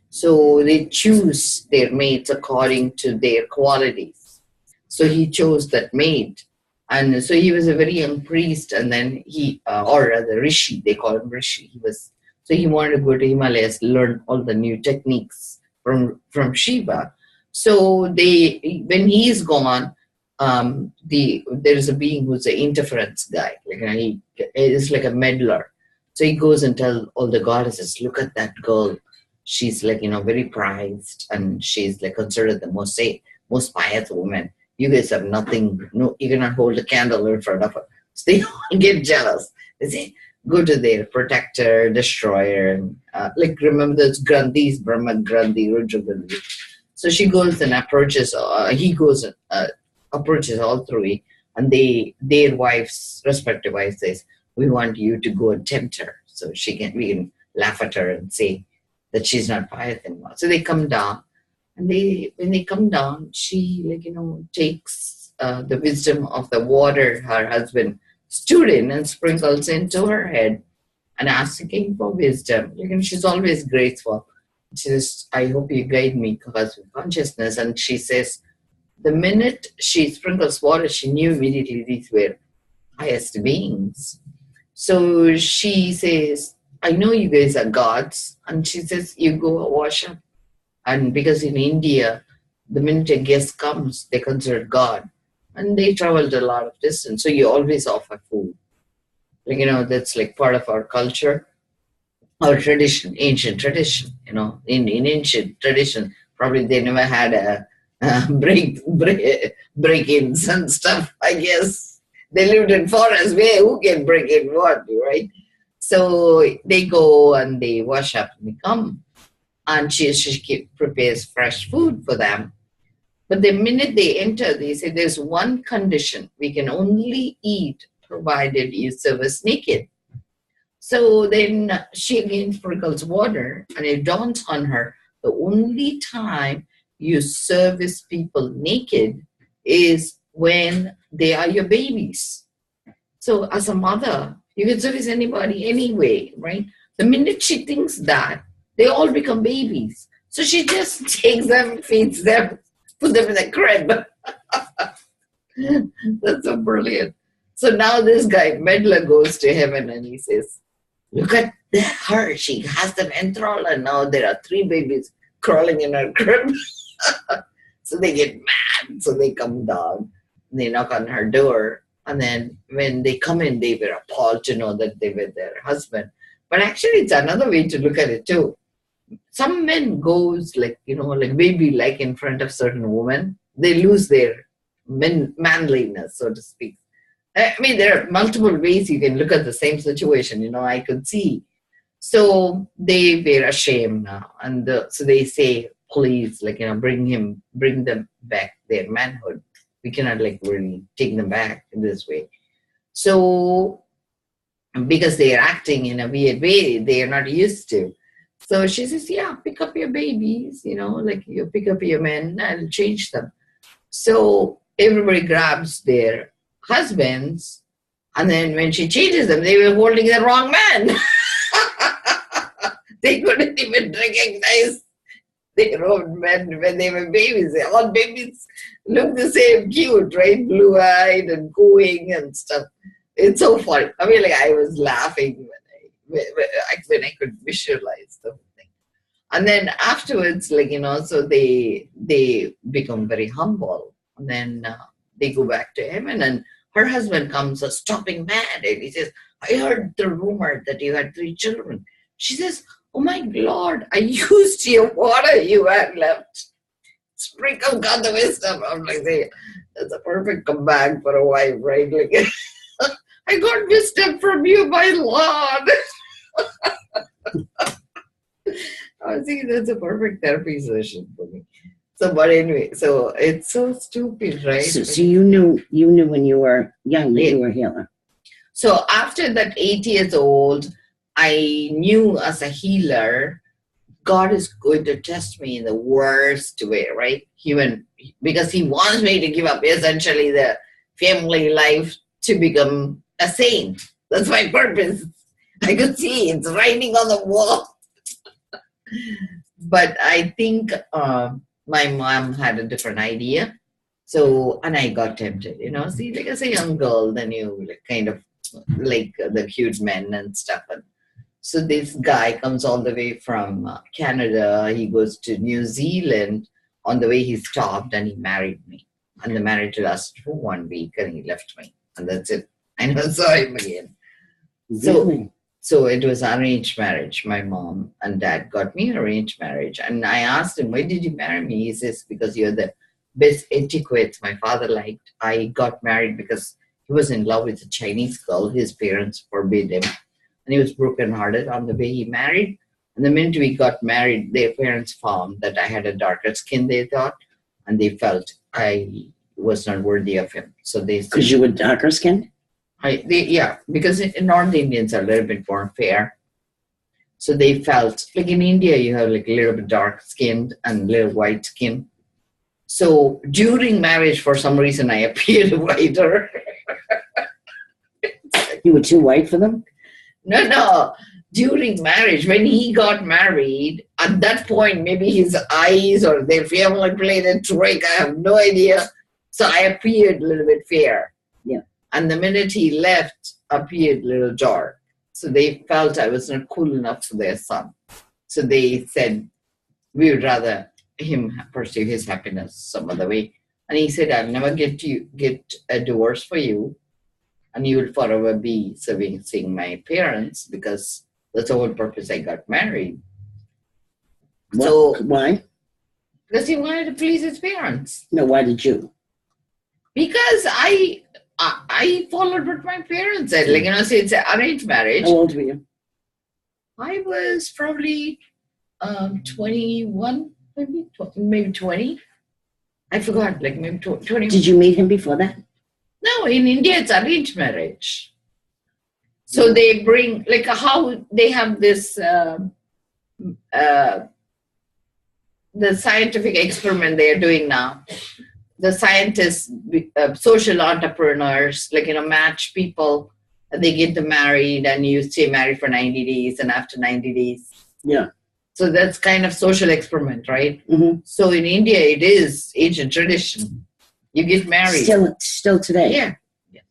So they choose their mates according to their qualities. So he chose that mate. And so he was a very young priest, and then or rather Rishi, they call him Rishi. So he wanted to go to Himalayas, learn all the new techniques from Shiva. So when he's gone, there is a being who's an interference guy. He is like a meddler. So he goes and tells all the goddesses, look at that girl. She's very prized, and she's considered the most pious woman. You guys have nothing. No, you cannot hold a candle in front of her. So they get jealous. They say, go to their protector, destroyer. And, remember those Granthis, Brahma Granthi, Rudra Granthi. So she goes and approaches, he goes and approaches all three, and their respective wives says, we want you to go and tempt her so we can laugh at her and say that she's not pious anymore. So they come down, and when they come down, she takes the wisdom of the water her husband stood in and sprinkles into her head and asking for wisdom. She's always graceful. She says, I hope you guide me because of consciousness. And she says, the minute she sprinkles water, she knew immediately these were highest beings. So she says, I know you guys are gods. And she says, you go wash up. And because in India, the minute a guest comes, they consider God. And they traveled a lot of distance. So you always offer food. That's part of our culture. Our tradition, ancient tradition, in ancient tradition, probably they never had a break-ins and stuff, I guess. They lived in forests where who can break in what, right? So they go and they wash up and they come. And she prepares fresh food for them. But the minute they enter, they say there's one condition. We can only eat provided you serve us naked. So then she again sprinkles water, and it dawns on her, the only time you service people naked is when they are your babies. So as a mother, you can service anybody anyway, right? The minute she thinks that, they all become babies. So she just takes them, feeds them, put them in a crib. That's so brilliant. So now this guy, meddler, goes to heaven and he says, look at her. She has them enthralled, and now there are 3 babies crawling in her crib. So they get mad. So they come down. They knock on her door. And then when they come in, they were appalled to know that they were their husband. But actually, it's another way to look at it too. Some men goes like, like baby like in front of certain women, they lose their manliness, so to speak. I mean, there are multiple ways you can look at the same situation, I could see. So they were ashamed now. And so they say, please, bring them back their manhood. We cannot really take them back in this way. So, because they are acting in a weird way, they are not used to. So she says, yeah, pick up your babies, you pick up your men, I'll change them. So everybody grabs their husbands, and then when she changes them, they were holding the wrong man. They couldn't even recognize their own men when they were babies. All babies look the same, cute, right? Blue-eyed and cooing and stuff. It's so funny. I mean, I was laughing when I could visualize the whole thing. And then afterwards, so they become very humble. And then they go back to him, and then her husband comes a stopping mad, and he says, I heard the rumor that you had 3 children. She says, oh my Lord, I used your water you had left. Sprinkle got the wisdom. I'm saying, that's a perfect comeback for a wife, right? I got wisdom from you, my Lord. I think that's a perfect therapy session for me. So, but anyway, so it's so stupid, right? So you knew when you were young that you were a healer. So after that 8 years old, I knew as a healer, God is going to test me in the worst way, right? Because he wants me to give up essentially the family life to become a saint. That's my purpose. I could see it's writing on the wall. But I think my mom had a different idea. So, and I got tempted, see, as a young girl, then you kind of like the cute men and stuff. And so this guy comes all the way from Canada. He goes to New Zealand. On the way, he stopped and he married me. And the marriage lasted for 1 week and he left me. And that's it. I never saw him again. Really? So it was arranged marriage. My mom and dad got me arranged marriage. And I asked him, why did you marry me? He says, because you're the best etiquette my father liked. I got married because he was in love with a Chinese girl. His parents forbid him. And he was brokenhearted on the way he married. And the minute we got married, their parents found that I had a darker skin, they thought. And they felt I was not worthy of him. So they said, because you were darker skinned? Because North Indians are a little bit more fair. So they felt, in India, you have a little bit dark skinned and a little white skin. So during marriage, for some reason, I appeared whiter. You were too white for them? No. During marriage, when he got married, at that point, maybe his eyes or their family played a trick. I have no idea. So I appeared a little bit fair. Yeah. And the minute he left, appeared a little dark. So they felt I was not cool enough for their son. So they said, we would rather him pursue his happiness some other way. And he said, I'll never get a divorce for you. And you will forever be servicing my parents, because that's the whole purpose I got married. So why? Because he wanted to please his parents. No, why did you? Because I followed what my parents said. Say it's an arranged marriage. How old were you? I was probably 21, maybe 20. I forgot, maybe 20. Did you meet him before that? No, in India it's arranged marriage. So they bring, how they have this, the scientific experiment they are doing now. The scientists, social entrepreneurs, match people, and they get them married, and you stay married for 90 days, and after 90 days. Yeah. So that's kind of social experiment, right? Mm-hmm. So in India, it is ancient tradition. You get married. Still today? Yeah. Yes.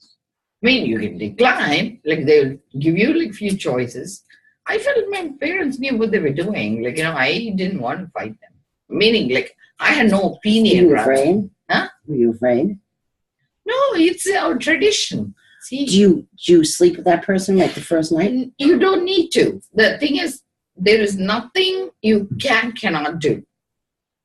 I mean, you can decline. They'll give you few choices. I felt my parents knew what they were doing. I didn't want to fight them. Meaning, I had no opinion. Were you afraid? Huh? Were you afraid? No, it's our tradition. See, Do you sleep with that person like the first night? you don't need to. The thing is, there is nothing you cannot do.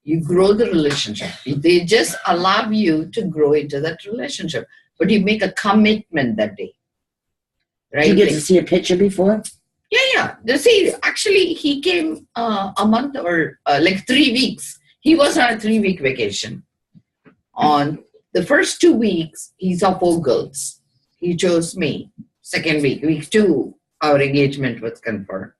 You grow the relationship. They just allow you to grow into that relationship, but you make a commitment that day, right? Did you get to see a picture before? Yeah. See, actually, he came a month or like 3 weeks. He was on a 3-week vacation. On the first 2 weeks, he saw 4 girls. He chose me. Second week 2, our engagement was confirmed.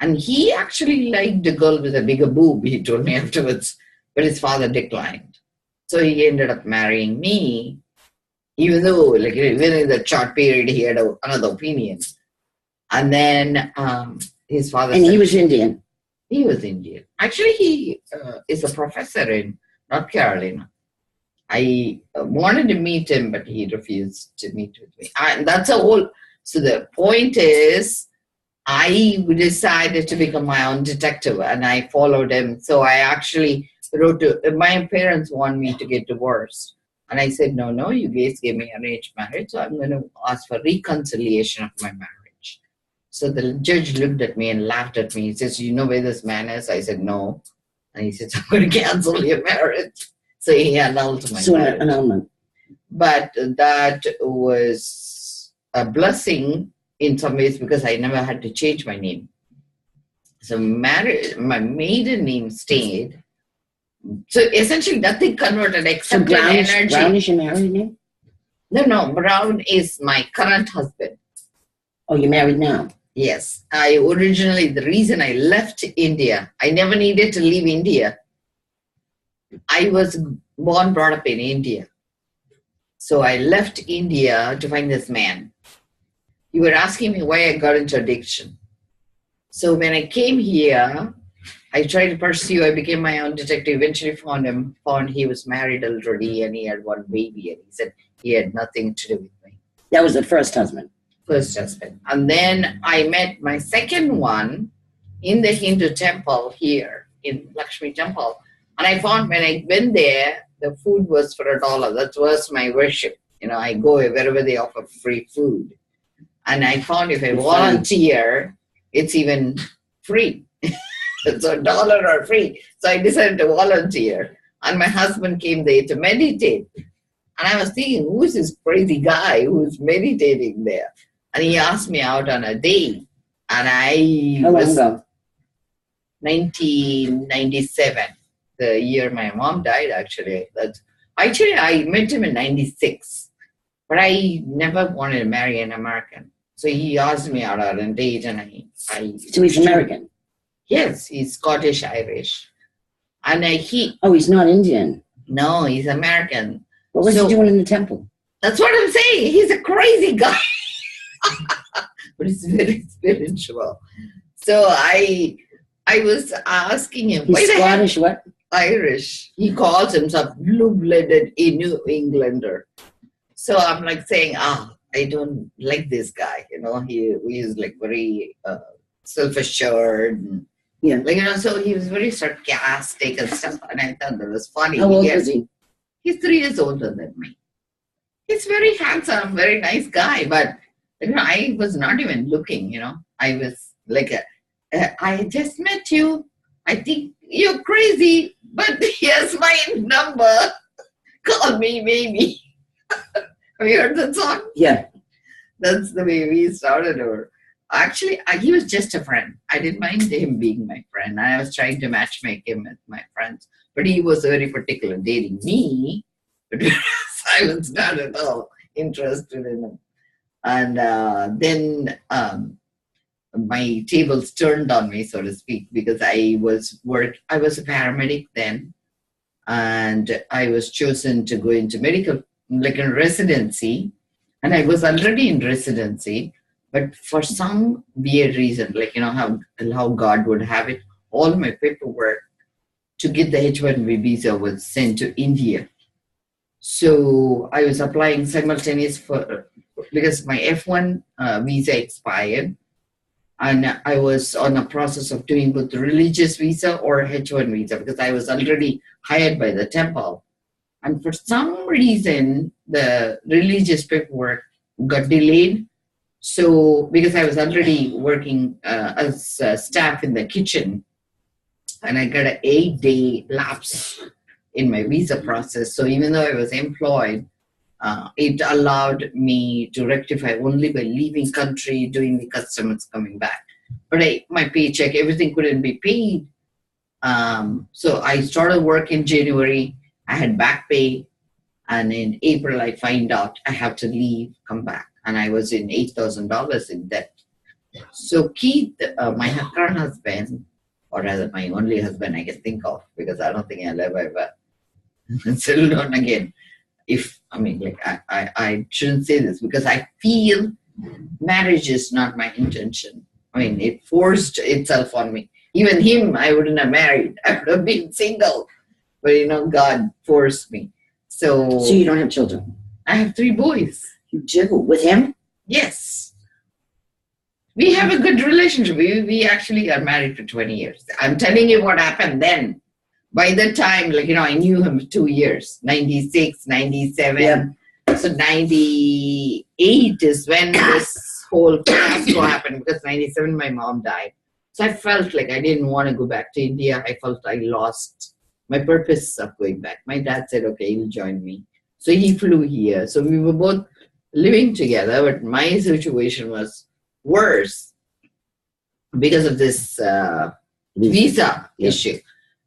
And he actually liked a girl with a bigger boob, he told me afterwards, but his father declined. So he ended up marrying me, even though, like, within the short period, he had another opinion. And then his father And he was Indian. He was Indian. Actually, he is a professor in North Carolina. I wanted to meet him, but he refused to meet with me. And that's a whole. So the point is, I decided to become my own detective, and I followed him. So I actually wrote to my parents want me to get divorced, and I said, no, you guys gave me arranged marriage, so I'm going to ask for reconciliation of my marriage. So the judge looked at me and laughed at me. He says, you know where this man is? I said, no. And he said, I'm going to cancel your marriage. So he annulled my marriage. Annulment. But that was a blessing in some ways because I never had to change my name. So my maiden name stayed. So essentially nothing converted except So energy. Brown is your married name? No, Brown is my current husband. Oh, you're married now? Yes. The reason I left India, I never needed to leave India. I was brought up in India. So I left India to find this man. You were asking me why I got into addiction. So when I came here, I tried to pursue, I became my own detective, eventually found he was married already and he had 1 baby, and he said he had nothing to do with me. That was the first husband. First husband. And then I met my second one in the Hindu temple here in Lakshmi Temple. And I found when I went there, the food was for $1. That was my worship. I go wherever they offer free food. And I found if I volunteer, it's even free. So $1 or free. So I decided to volunteer. And my husband came there to meditate. And I was thinking, who is this crazy guy who's meditating there? And he asked me out on a date. And How long ago? 1997, the year my mom died, actually. I met him in 96. But I never wanted to marry an American. So he asked me out on a date, and I So he's American? Yes, he's Scottish Irish. And he's not Indian. No, he's American. What was he doing in the temple? That's what I'm saying. He's a crazy guy. But he's very spiritual. So I was asking him. He's Scottish, what? Irish. He calls himself blue-blooded New Englander. So I'm like saying, I don't like this guy. He is like very self-assured. And, yeah. So he was very sarcastic and stuff. And I thought that was funny. How old is he? He's 3 years older than me. He's very handsome, very nice guy. But, I was not even looking, I was like, I just met you. I think you're crazy, but here's my number. Call me, maybe. Have you heard that song? Yeah. That's the way we started over. Actually, he was just a friend. I didn't mind him being my friend. I was trying to matchmake him with my friends. But he was very particular dating me. But I was not at all interested in him. And then my tables turned on me, so to speak, because I was a paramedic then. And I was chosen to go into medical, like in residency. And I was already in residency. But for some weird reason, like, how God would have it, all my paperwork to get the H-1B visa was sent to India. So I was applying simultaneous because my F1 visa expired. And I was on a process of doing both the religious visa or H-1 visa because I was already hired by the temple. And for some reason, the religious paperwork got delayed. So because I was already working as staff in the kitchen, and I got an 8-day lapse in my visa process. So even though I was employed, it allowed me to rectify only by leaving country, doing the customs, coming back. But my paycheck, everything couldn't be paid. So I started work in January. I had back pay. And in April, I find out I have to leave, come back. And I was in $8,000 in debt. So Keith, my current husband, or rather my only husband I can think of, because I don't think I'll ever settle down again. I shouldn't say this because I feel marriage is not my intention. I mean, it forced itself on me. Even him, I wouldn't have married. I would have been single. But, God forced me. So you don't have children? I have 3 boys. You do? With him? Yes. We have a good relationship. We actually are married for 20 years. I'm telling you what happened then. By the time, I knew him 2 years, 96, 97. Yeah. So 98 is when this whole fiasco happened, because 97 my mom died. So I felt like I didn't want to go back to India. I felt I lost my purpose of going back. My dad said, okay, he'll join me. So he flew here. So we were both living together, but my situation was worse because of this visa issue.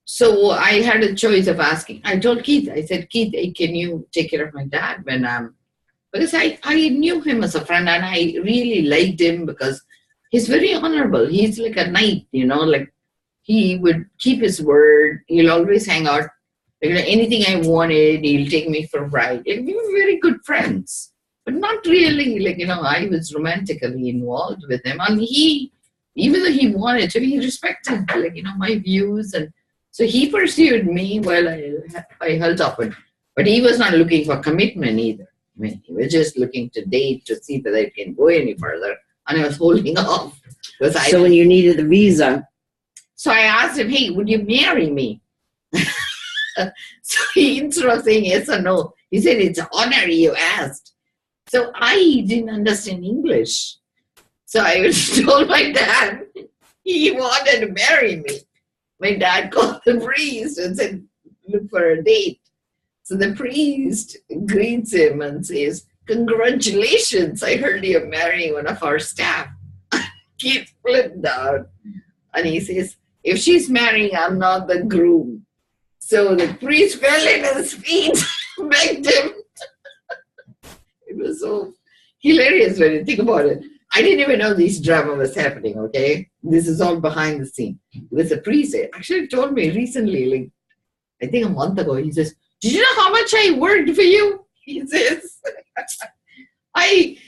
So I had a choice of asking. I told Keith, I said, Keith, hey, can you take care of my dad when because I knew him as a friend and I really liked him because he's very honorable. He's like a knight, he would keep his word. He'll always hang out. Anything I wanted, he'll take me for a ride. We were very good friends, but not really. I was romantically involved with him, and he, even though he wanted to, he respected, my views, and so he pursued me while I held up. But he was not looking for commitment either. I mean, he was just looking to date to see that I can go any further, and I was holding off. So when you needed the visa. So I asked him, hey, would you marry me? So he, instead of saying yes or no, he said, it's an honor you asked. So I didn't understand English. So I told my dad he wanted to marry me. My dad called the priest and said, look for a date. So the priest greets him and says, congratulations, I heard you're marrying one of our staff. He flipped out and he says, if she's marrying, I'm not the groom. So the priest fell at his feet, begged him. It was so hilarious when you think about it. I didn't even know this drama was happening, okay? This is all behind the scene. It was a priest. Actually told me recently, I think a month ago, he says, did you know how much I worked for you? He says, I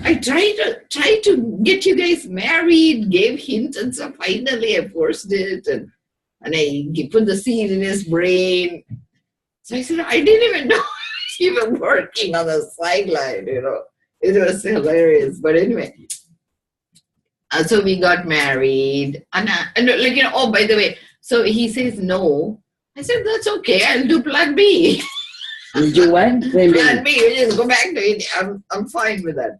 tried to get you guys married, gave hints and stuff. Finally, I forced it, and I put the seed in his brain. So I said, I didn't even know you were working on the sideline, It was hilarious. But anyway, so we got married. And oh, by the way, so he says no. I said, that's okay. I'll do plan B. You do what? Plan B. We just go back to India. I'm fine with that.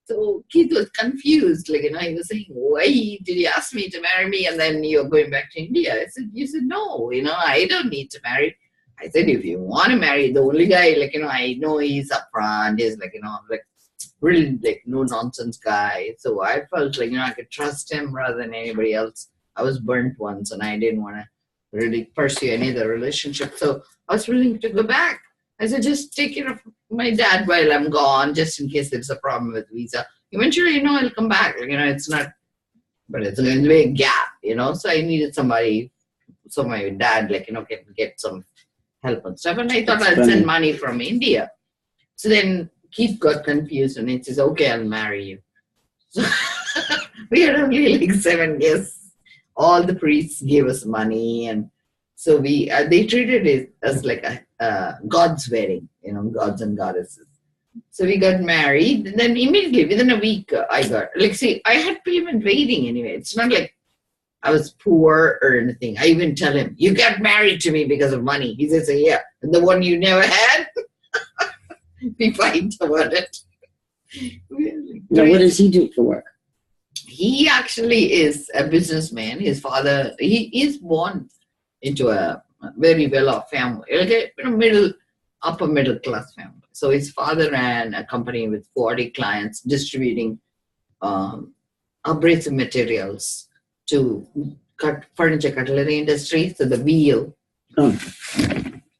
So Keith was confused. He was saying, why did you ask me to marry me and then you're going back to India? I said, you said, no, I don't need to marry. I said, if you want to marry, the only guy, I know he's upfront, he's really no nonsense guy. So I felt I could trust him rather than anybody else. I was burnt once and I didn't want to really pursue any other relationship. So I was willing to go back. I said, just take care of my dad while I'm gone, just in case there's a problem with visa. Eventually, I'll come back. It's not, but it's going to be a gap, So I needed somebody, so my dad, can get some help and stuff. And I thought I'd send money from India. So then Keith got confused and he says, okay, I'll marry you. So we had only 7 guests. All the priests gave us money, and so they treated it as a God's wedding, gods and goddesses. So we got married, and then immediately within a week I got I had payment waiting anyway. It's not like I was poor or anything. I even tell him, you got married to me because of money. He says, yeah, and the one you never had. We fight about it. Now, what does he do for work? He actually is a businessman. His father, he is born into a very well-off family, like a upper middle class family. So his father ran a company with 40 clients distributing abrasive materials to furniture cutlery industry. So the wheel. Oh.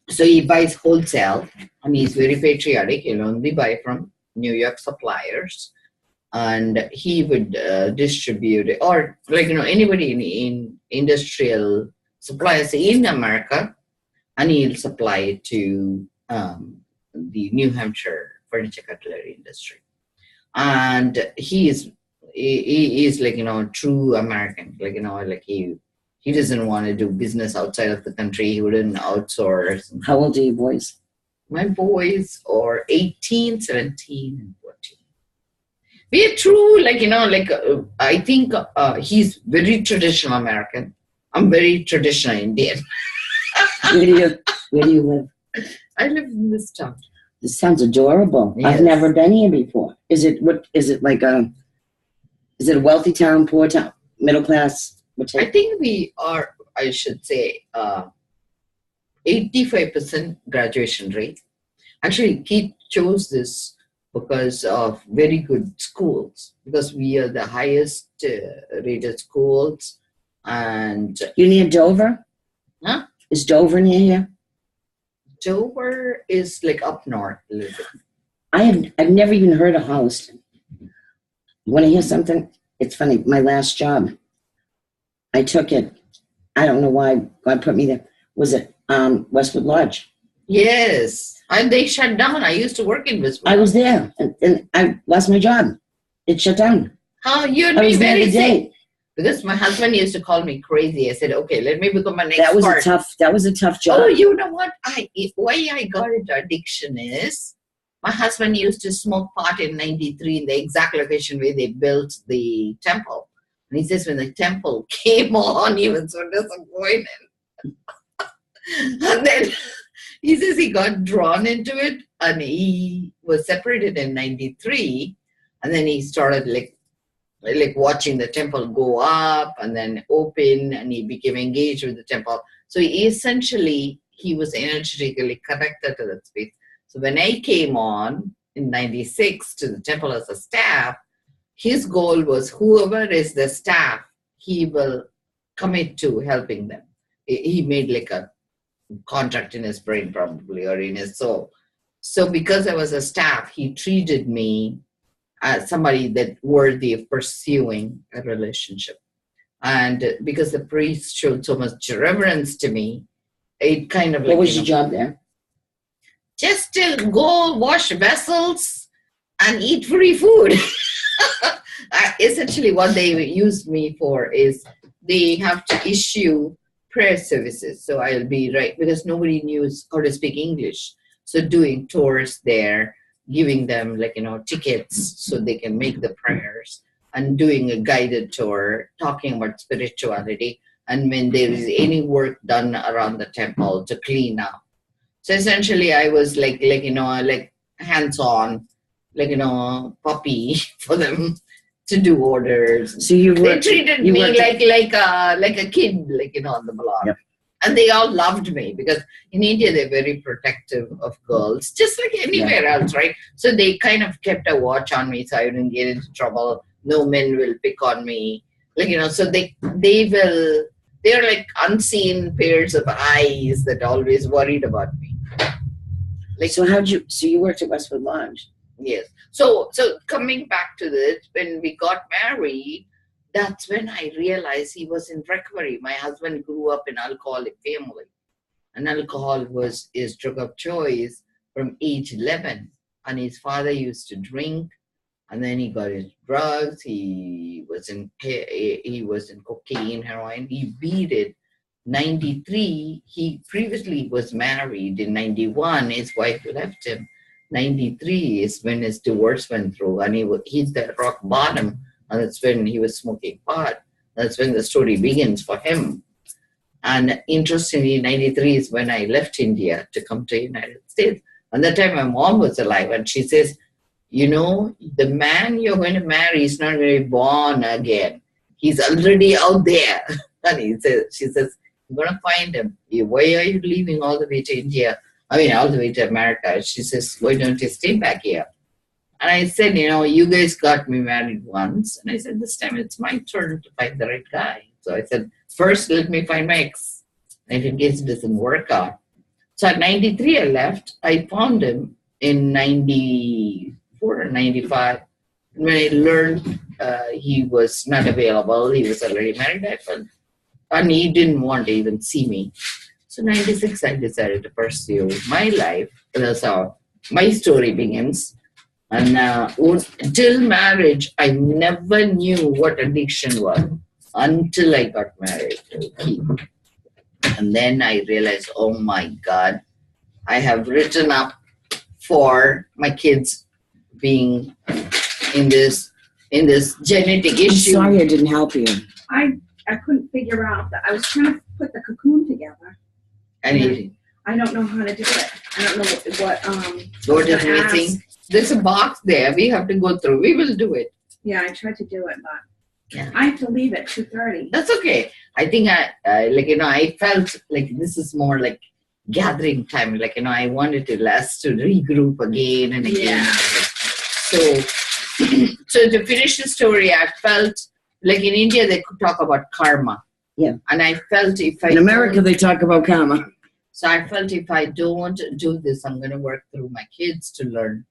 So he buys wholesale, and he's very patriotic. He'll only buy from New York suppliers, and he would distribute it, or anybody in industrial suppliers in America, and he'll supply it to the New Hampshire furniture cutlery industry. And he is true American, he doesn't want to do business outside of the country. He wouldn't outsource. How old are your boys? My boys are 18, 17, and 14. We are true, I think he's very traditional American. I'm very traditional Indian. Where do you live? I live in this town. This sounds adorable. Yes. I've never been here before. Is it a wealthy town, poor town, middle class? I think we are, I should say, 85% graduation rate. Actually, Keith chose this because of very good schools, because we are the highest rated schools. And you near Dover? Huh? Is Dover near here? Dover is up north a little bit. I've never even heard of Holliston. You want to hear something? It's funny. My last job, I took it. I don't know why God put me there. Was it Westwood Lodge? Yes. And they shut down. I used to work in Westwood. I was there, and I lost my job. It shut down. Huh? You'd I be was there very the sick. day. Because my husband used to call me crazy. I said, okay, let me become an That expert. was a tough job. Oh, you know what? Why I got into addiction is my husband used to smoke pot in 93 in the exact location where they built the temple. And he says when the temple came on, he was so disappointed. And then he says he got drawn into it, and he was separated in 93. And then he started watching the temple go up and then open, and he became engaged with the temple. So he was energetically connected to that space. So when I came on in 96 to the temple as a staff, his goal was whoever is the staff, he will commit to helping them. He made a contract in his brain probably, or in his soul. So because I was a staff, he treated me as somebody that worthy of pursuing a relationship. And because the priest showed so much reverence to me, it kind of What was your job there? Just to go wash vessels and eat free food. Essentially what they used me for is they have to issue prayer services. So I'll be because nobody knew how to speak English. So doing tours there, giving them tickets so they can make the prayers, and doing a guided tour, talking about spirituality, and when there is any work done around the temple to clean up. So essentially I was hands-on, puppy for them to do orders. So they treated me like a kid, on the block. Yep. And they all loved me because in India, they're very protective of girls, just like anywhere else, right? So they kind of kept a watch on me so I wouldn't get into trouble. No men will pick on me. So they're like unseen pairs of eyes that always worried about me. So you worked at Westwood Lodge? Yes. So coming back to this, when we got married, that's when I realized he was in recovery. My husband grew up in an alcoholic family, and alcohol was his drug of choice from age 11. And his father used to drink, and then he got his drugs. He was in cocaine, heroin. He beat it. 93. He previously was married in 91. His wife left him. 93 is when his divorce went through, and he hit the rock bottom. And that's when he was smoking pot. That's when the story begins for him. And interestingly, 93 is when I left India to come to the United States. And that time my mom was alive, and she says, you know, the man you're going to marry is not going to be born again. He's already out there. And she says, you're going to find him. Why are you leaving all the way to India? I mean, all the way to America. She says, why don't you stay back here? And I said, you know, you guys got me married once. And I said, this time it's my turn to find the right guy. So I said, first, let me find my ex. And in case it doesn't work out. So at 93, I left. I found him in 94 or 95. When I learned he was not available, he was already married, I felt, and he didn't want to even see me. So 96, I decided to pursue my life. That's how my story begins. And until marriage, I never knew what addiction was until I got married to Keith. And then I realized, oh my God, I have written up for my kids being in this genetic I'm issue. sorry I didn't help you. I couldn't figure out that. I was trying to put the cocoon together. And I don't know how to do it. I don't know what is missing? There's a box there. We have to go through. We will do it. Yeah, I tried to do it, but Yeah. I have to leave at 2:30. That's okay. I think I felt like this is more like gathering time. Like, I wanted us to regroup again and again. Yeah. So, so to finish the story, I felt like in India they could talk about karma. Yeah. And I felt In America, they talk about karma. So I felt if I don't do this, I'm going to work through my kids to learn.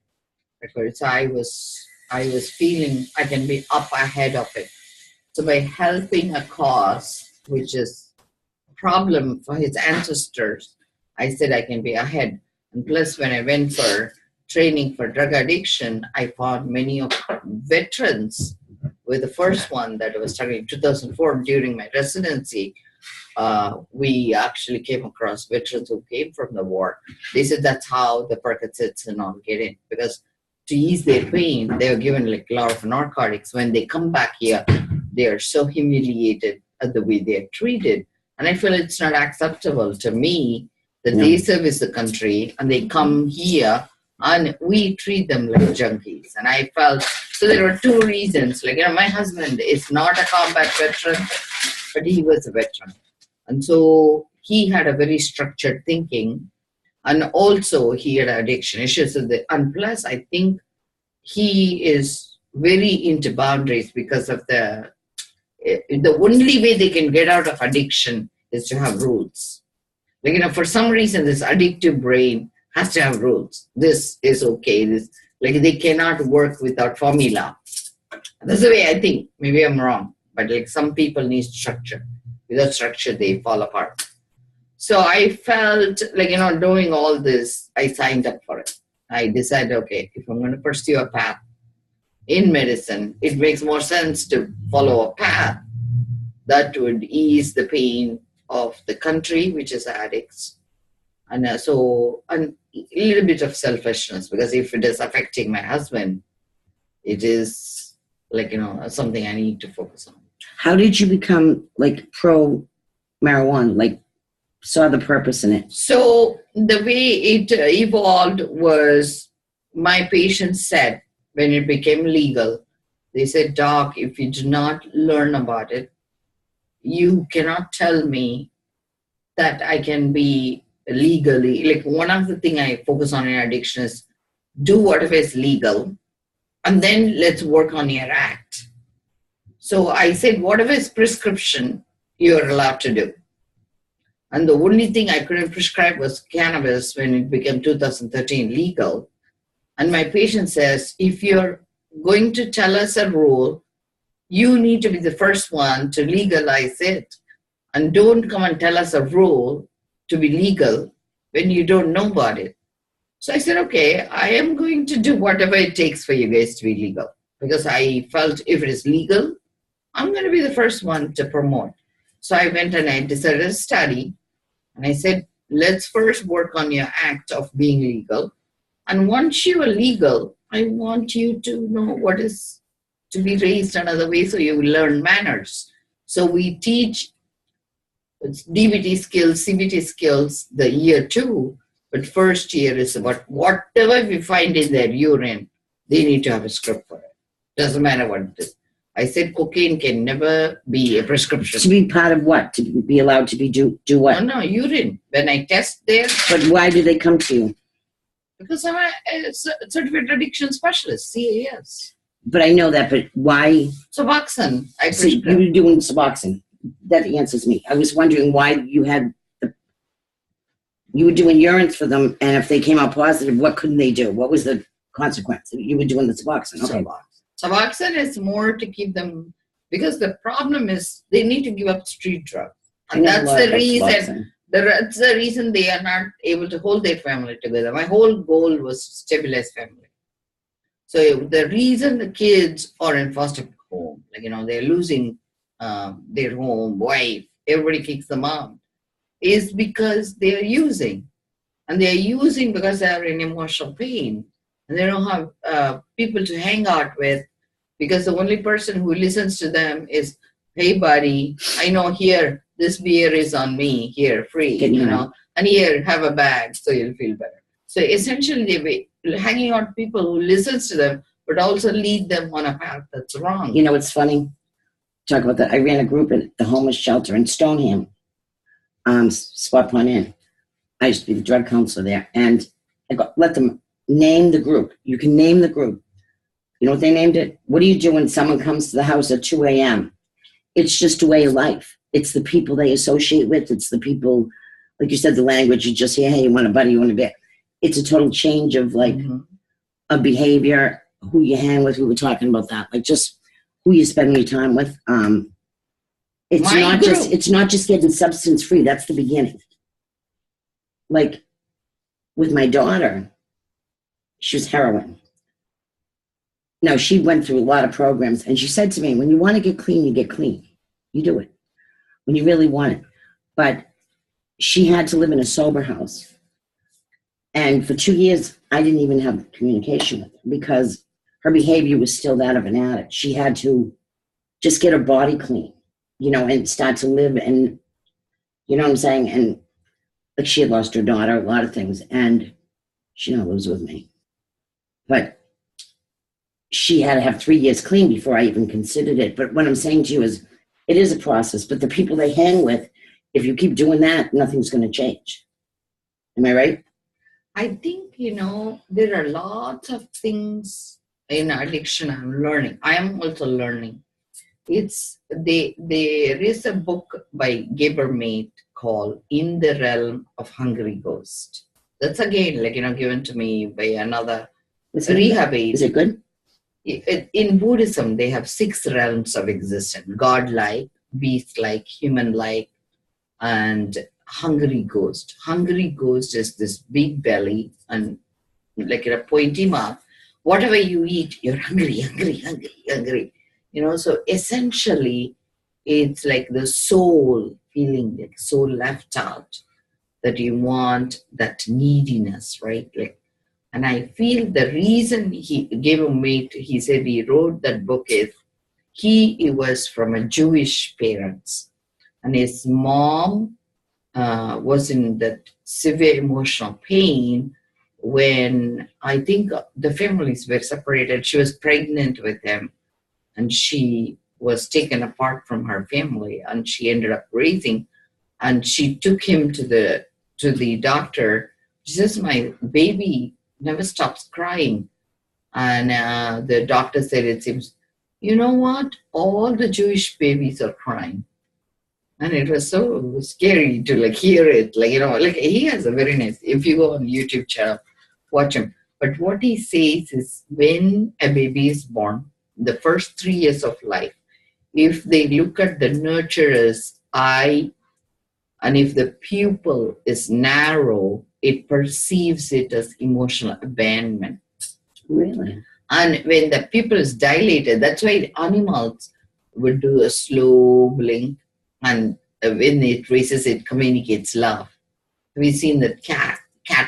Because I was feeling I can be up ahead of it. So by helping a cause, which is a problem for his ancestors, I said I can be ahead. And plus, when I went for training for drug addiction, I found many of veterans. With the first one that I was starting in 2004 during my residency, we actually came across veterans who came from the war. They said that's how the Percocets and all get in, because to ease their pain, they were given like a lot of narcotics. When they come back here, they are so humiliated at the way they are treated. And I feel it's not acceptable to me that they service the country and they come here and we treat them like junkies. And I felt, so there were two reasons. Like, my husband is not a combat veteran, but he was a veteran. And so he had a very structured thinking. And also he had addiction issues. And plus, I think he is very into boundaries because of the only way they can get out of addiction is to have rules. Like, for some reason, this addictive brain has to have rules. This is okay. They cannot work without formula. That's the way I think. Maybe I'm wrong, but some people need structure. Without structure, they fall apart. So I felt doing all this, I signed up for it. I decided, okay, if I'm going to pursue a path in medicine, it makes more sense to follow a path that would ease the pain of the country, which is addicts. And a little bit of selfishness, because if it is affecting my husband, it is something I need to focus on. How did you become pro marijuana? Saw the purpose in it? So the way it evolved was my patients said when it became legal, they said, Doc, if you do not learn about it, you cannot tell me that I can be legally, one of the things I focus on in addiction is do whatever is legal and then let's work on your act. So I said, whatever is prescription, you're allowed to do. And the only thing I couldn't prescribe was cannabis when it became 2013 legal. And my patient says, if you're going to tell us a rule, you need to be the first one to legalize it. And don't come and tell us a rule to be legal when you don't know about it. So I said, okay, I am going to do whatever it takes for you guys to be legal. Because I felt if it is legal, I'm going to be the first one to promote. So I went and I decided to study. And I said, let's first work on your act of being legal. And once you are legal, I want you to know what is to be raised another way so you will learn manners. So we teach DBT skills, CBT skills the year 2, But first year is about whatever we find in their urine, they need to have a script for it. Doesn't matter what it is. I said cocaine can never be a prescription. To be part of what? To be allowed to do what? No, urine. When I test there. But why do they come to you? Because I'm a certified addiction specialist, CAS. But I know that, but why? Suboxone. So you were doing Suboxone. That answers me. I was wondering why you were doing urines for them, and if they came out positive, what couldn't they do? What was the consequence? You were doing the Suboxone. Okay. Suboxone is more to keep them, because the problem is they need to give up street drugs. And that's the reason. That's the reason they are not able to hold their family together. My whole goal was to stabilize family. So the reason the kids are in foster home, they're losing their home, wife, everybody kicks them out, is because they're using. And they're using because they're in emotional pain. And they don't have people to hang out with, because the only person who listens to them is, hey, buddy, I know here, this beer is on me, here, free, and here, have a bag so you'll feel better. So essentially, they're hanging out with people who listens to them, but also lead them on a path that's wrong. It's funny. Talk about that. I ran a group at the homeless shelter in Stoneham, Spot Point Inn. I used to be the drug counselor there, and I let them name the group. You can name the group. You know what they named it? What do you do when someone comes to the house at 2 a.m.? It's just a way of life. It's the people they associate with. It's the people, like you said, the language. You just hear, hey, you want a buddy, you want a bit. It's a total change of a behavior, who you hang with. We were talking about that, just who you spend your time with. It's not just getting substance free. That's the beginning. Like with my daughter, she was heroin. Now, she went through a lot of programs, and she said to me, when you want to get clean, you get clean. You do it when you really want it. But she had to live in a sober house. And for 2 years, I didn't even have communication with her because her behavior was still that of an addict. She had to just get her body clean, and start to live. And you know what I'm saying? And she had lost her daughter, a lot of things. And she now lives with me. But she had to have 3 years clean before I even considered it. But what I'm saying to you is, it is a process. But the people they hang with, if you keep doing that, nothing's going to change. Am I right? I think, there are lots of things in addiction I'm learning. I am also learning. There is a book by Gaber Mate called In the Realm of Hungry Ghost. That's again, given to me by another rehab aide. Is it good? In Buddhism, they have 6 realms of existence: God-like, beast-like, human-like, and hungry ghost. Hungry ghost is this big belly and like a pointy mouth. Whatever you eat, you're hungry. So essentially, it's like the soul feeling, like soul left out, that you want that neediness, right? And I feel the reason he gave a mate, he said he wrote that book is, he was from a Jewish parents, and his mom was in that severe emotional pain when I think the families were separated. She was pregnant with him, and she was taken apart from her family, and she ended up raising, and she took him to the doctor. She says, my baby never stops crying. And the doctor said, it seems, you know what? All the Jewish babies are crying. And it was so scary to hear it. He has a very nice, if you go on YouTube channel, watch him. But what he says is, when a baby is born, the first 3 years of life, if they look at the nurturer's eye, and if the pupil is narrow, it perceives it as emotional abandonment. Really? And when the pupil is dilated, that's why animals would do a slow blink, and when it raises, it communicates love. We've seen the cat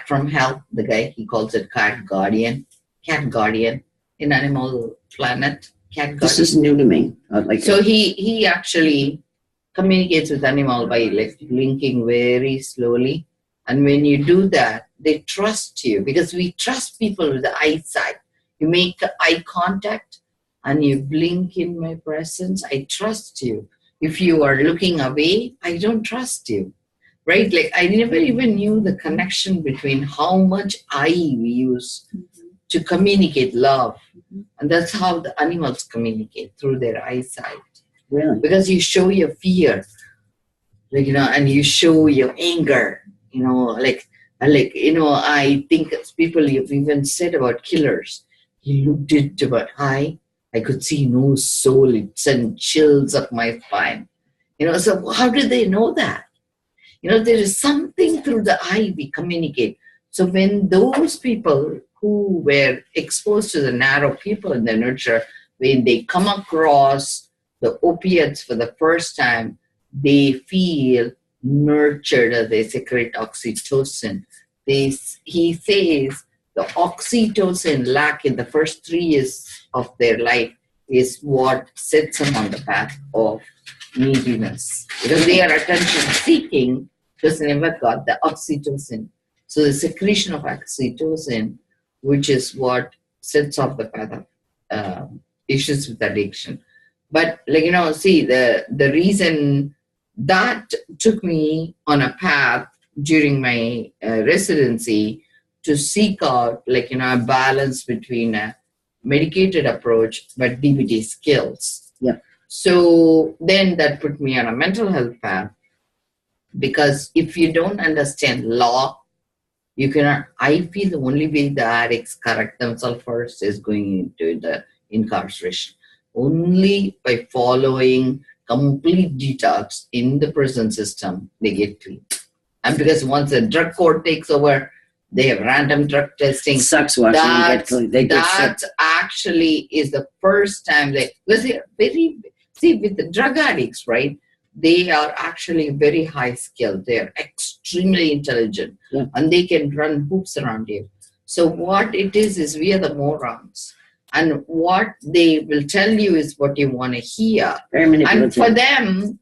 from hell, the guy, he calls it cat guardian in Animal Planet. Cat guardian. This is new to me. So he actually communicates with animal by blinking very slowly, And when you do that, they trust you because we trust people with the eyesight. You make eye contact and you blink in my presence, I trust you. If you are looking away, I don't trust you. Right? Like I never even knew the connection between how much eye we use to communicate love. And that's how the animals communicate, through their eyesight. Really? Because you show your fear, like, and you show your anger, I think people have even said about killers. He looked into my eye, I could see no soul, it sent chills up my spine. So how do they know that? There is something through the eye we communicate. So when those people who were exposed to the narrow people in the nurture, when they come across the opiates for the first time, they feel nurtured as they secrete oxytocin. He says the oxytocin lack in the first 3 years of their life is what sets them on the path of neediness. Because they are attention seeking, because they never got the oxytocin. So the secretion of oxytocin, which is what sets off the path of issues with addiction. But see, the reason that took me on a path during my residency to seek out a balance between a medicated approach but DBT skills. Yeah. So then that put me on a mental health path, because if you don't understand law, you cannot. I feel the only way the addicts correct themselves first is going into the incarceration. Only by following complete detox in the prison system, they get clean. And because once the drug court takes over, they have random drug testing. Sucks watching them get clean. They get That sick. actually is the first time because they're with the drug addicts, right? They are actually very high skilled. They are extremely intelligent, and they can run hoops around you. So what it is we are the morons. And what they will tell you is what you want to hear. Very manipulative. And for them,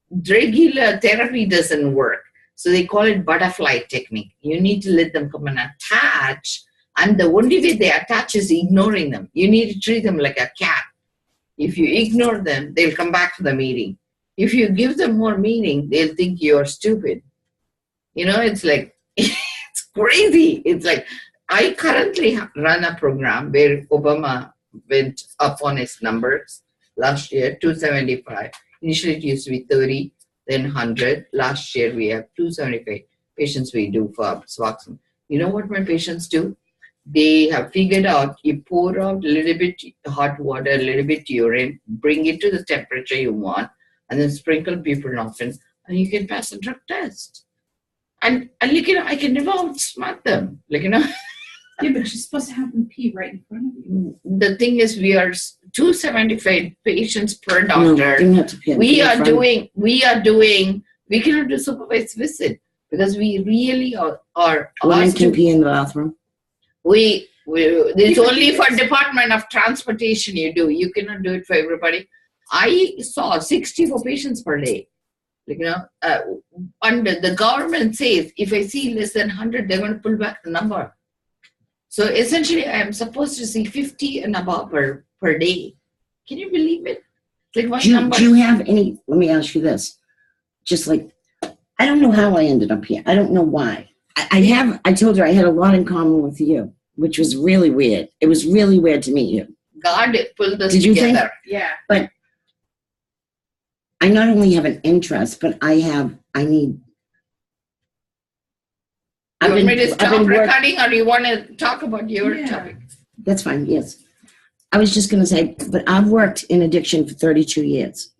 regular therapy doesn't work. So they call it butterfly technique. You need to let them come and attach. And the only way they attach is ignoring them. You need to treat them like a cat. If you ignore them, they'll come back to the meeting. If you give them more meaning, they'll think you're stupid. It's like, it's crazy. It's like, I currently run a program where Obama went up on his numbers last year, 275. Initially, it used to be 30, then 100. Last year, we have 275 patients we do for Suboxone. You know what my patients do? They have figured out, you pour out a little bit hot water, a little bit urine, bring it to the temperature you want, and then sprinkle buprenorphine, and you can pass a drug test. And I can never outsmart them. Yeah, but you're supposed to have them pee right in front of you. The thing is, we are 275 patients per doctor. No, you have to pee we in front. we cannot do supervised visit because we really are Women asked can to. pee in the bathroom. It's only for Department of Transportation you do. You cannot do it for everybody. I saw 64 patients per day. Under the government says if I see less than 100, they're going to pull back the number. So essentially, I am supposed to see 50 and above per day. Can you believe it? Do you have any? Let me ask you this. I don't know how I ended up here. I don't know why. I told her I had a lot in common with you, which was really weird. It was really weird to meet you. God pulled us Did you think? together. Yeah. But I not only have an interest, but I need. You want me to stop recording, or you want to talk about your topic? That's fine. Yes, I was just going to say, but I've worked in addiction for 32 years,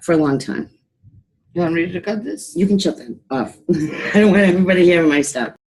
for a long time. You want me to record this? You can shut that off. I don't want everybody hearing my stuff.